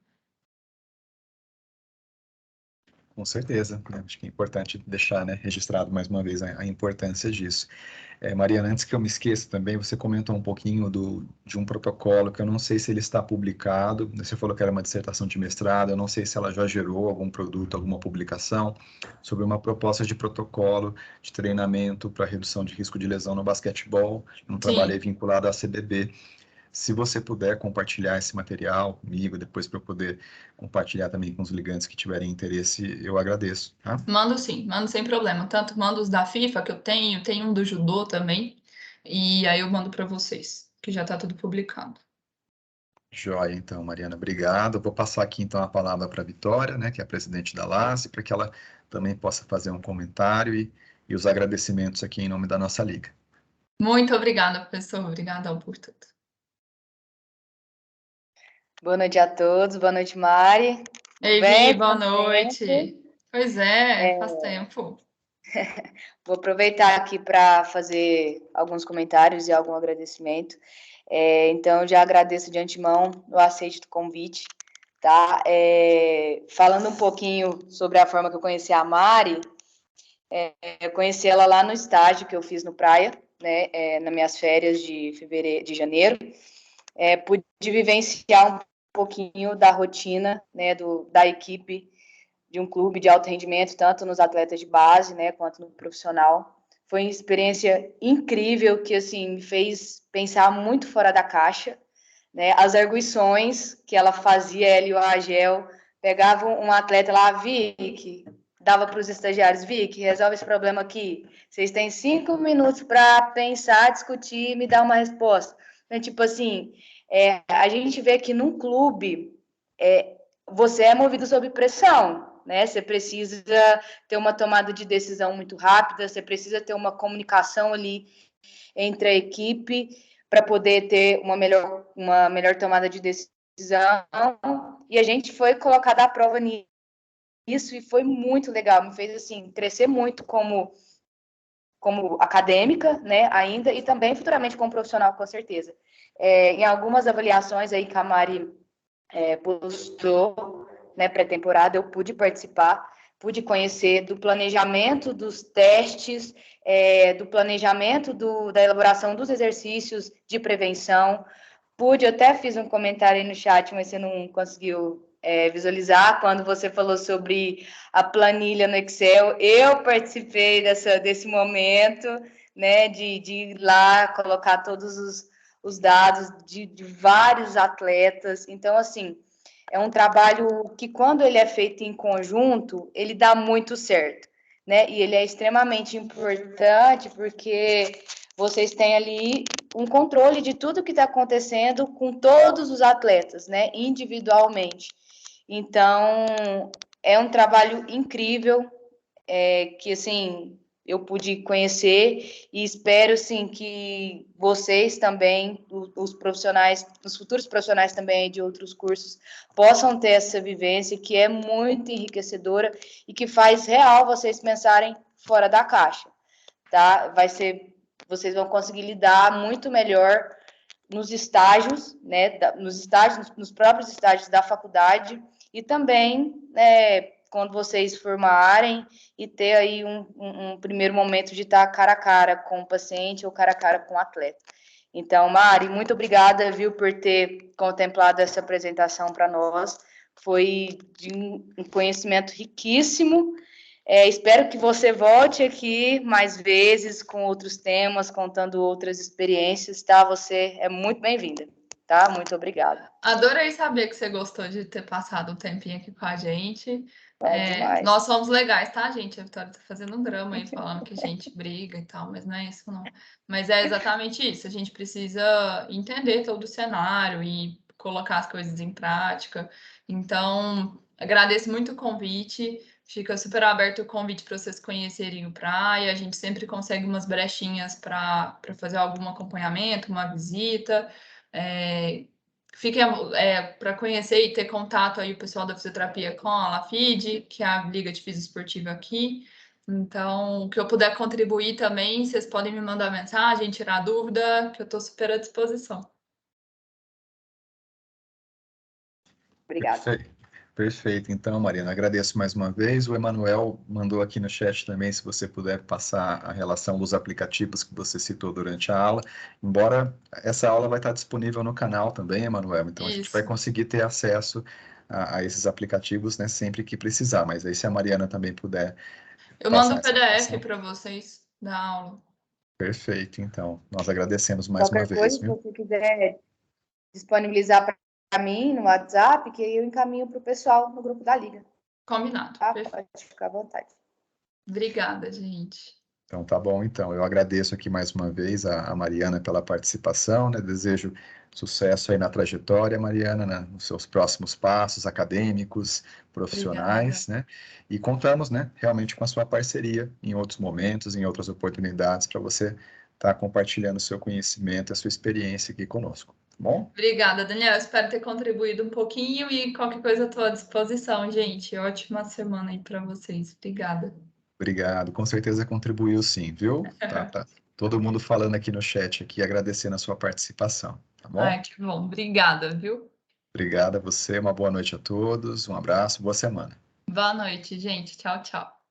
Com certeza, né? Acho que é importante deixar, né, registrado mais uma vez a importância disso. Mariana, antes que eu me esqueça também, você comentou um pouquinho de um protocolo que eu não sei se ele está publicado. Você falou que era uma dissertação de mestrado, eu não sei se ela já gerou algum produto, alguma publicação sobre uma proposta de protocolo de treinamento para redução de risco de lesão no basquetebol, um trabalho aí vinculado à CBB. Se você puder compartilhar esse material comigo, depois para eu poder compartilhar também com os ligantes que tiverem interesse, eu agradeço. Tá? Mando sim, mando sem problema. Tanto mando os da FIFA que eu tenho um do judô também, e aí eu mando para vocês, que já está tudo publicado. Joia, então, Mariana, obrigado. Eu vou passar aqui, então, a palavra para a Vitória, né, que é a presidente da LASE, para que ela também possa fazer um comentário e os agradecimentos aqui em nome da nossa liga. Muito obrigada, professor. Obrigada por tudo. Boa noite a todos. Boa noite, Mari. Ei, Vi, boa noite. Pois faz tempo. Vou aproveitar aqui para fazer alguns comentários e algum agradecimento. Então, já agradeço de antemão o aceite do convite, tá? Falando um pouquinho sobre a forma que eu conheci a Mari, eu conheci ela lá no estágio que eu fiz no Praia, né? Nas minhas férias de janeiro. Pude vivenciar um pouquinho da rotina, né, da equipe de um clube de alto rendimento, tanto nos atletas de base, né, quanto no profissional. Foi uma experiência incrível que, assim, me fez pensar muito fora da caixa, né? As arguições que ela fazia, ela e o Ragel, pegavam um atleta lá, Vic, dava para os estagiários, Vic, resolve esse problema aqui. Vocês têm 5 minutos para pensar, discutir e me dar uma resposta. Então, tipo assim, a gente vê que num clube você é movido sob pressão, né? Você precisa ter uma tomada de decisão muito rápida, você precisa ter uma comunicação ali entre a equipe para poder ter uma melhor tomada de decisão. E a gente foi colocado à prova nisso e foi muito legal, me fez assim crescer muito como acadêmica, né, ainda, e também futuramente como profissional, com certeza. Em algumas avaliações aí que a Mari postou, né, pré-temporada, eu pude participar, pude conhecer do planejamento dos testes, do planejamento da elaboração dos exercícios de prevenção. Até fiz um comentário aí no chat, mas você não conseguiu visualizar, quando você falou sobre a planilha no Excel. Eu participei desse momento, né, de ir lá, colocar todos os dados de vários atletas. Então, assim, é um trabalho que, quando ele é feito em conjunto, ele dá muito certo, né? E ele é extremamente importante porque vocês têm ali um controle de tudo que está acontecendo com todos os atletas, né? Individualmente. Então, é um trabalho incrível, que, assim, eu pude conhecer e espero, sim, que vocês também, os profissionais, os futuros profissionais também de outros cursos, possam ter essa vivência que é muito enriquecedora e que faz real vocês pensarem fora da caixa, tá? Vocês vão conseguir lidar muito melhor nos estágios, né? Nos próprios estágios da faculdade e também, quando vocês formarem e ter aí um primeiro momento de estar cara a cara com o paciente ou cara a cara com o atleta. Então, Mari, muito obrigada, viu, por ter contemplado essa apresentação para nós. Foi de um conhecimento riquíssimo. Espero que você volte aqui mais vezes com outros temas, contando outras experiências, tá? Você é muito bem-vinda, tá? Muito obrigada. Adorei saber que você gostou de ter passado um tempinho aqui com a gente. Demais. Nós somos legais, tá, gente? A Vitória tá fazendo um drama aí, falando que a gente briga e tal, mas não é isso, não. Mas é exatamente isso. A gente precisa entender todo o cenário e colocar as coisas em prática. Então, agradeço muito o convite. Fica super aberto o convite para vocês conhecerem o Praia. A gente sempre consegue umas brechinhas para fazer algum acompanhamento, uma visita. Fiquem para conhecer e ter contato aí o pessoal da fisioterapia com a LAFID, que é a Liga de Fisioesportiva aqui. Então, o que eu puder contribuir também, vocês podem me mandar mensagem, tirar dúvida, que eu estou super à disposição. Obrigada. Perfeito. Então, Mariana, agradeço mais uma vez. O Emanuel mandou aqui no chat também, se você puder passar a relação dos aplicativos que você citou durante a aula. Embora essa aula vai estar disponível no canal também, Emanuel. Então, a gente vai Isso. conseguir ter acesso a esses aplicativos, né, sempre que precisar. Mas aí, se a Mariana também puder Eu passar mando o essa PDF informação. para vocês da aula. Perfeito. Então, nós agradecemos mais uma Qualquer vez, coisa, se viu? você quiser disponibilizar para mim no WhatsApp, que eu encaminho para o pessoal no grupo da Liga. Combinado. Tá? Perfeito. Pode ficar à vontade. Obrigada, gente. Então, tá bom. Então, eu agradeço aqui mais uma vez a Mariana pela participação, né? Desejo sucesso aí na trajetória, Mariana, né? Nos seus próximos passos acadêmicos, profissionais, né? E contamos, né, realmente com a sua parceria em outros momentos, em outras oportunidades, para você estar compartilhando o seu conhecimento, a sua experiência aqui conosco, tá bom? Obrigada, Daniel. Espero ter contribuído um pouquinho e qualquer coisa estou à disposição, gente. Ótima semana aí para vocês. Obrigada. Obrigado, com certeza contribuiu sim, viu? Tá todo mundo falando aqui no chat, aqui, agradecendo a sua participação, tá bom? Ai, que bom. Obrigada, viu? Obrigado a você, uma boa noite a todos, um abraço, boa semana. Boa noite, gente. Tchau, tchau.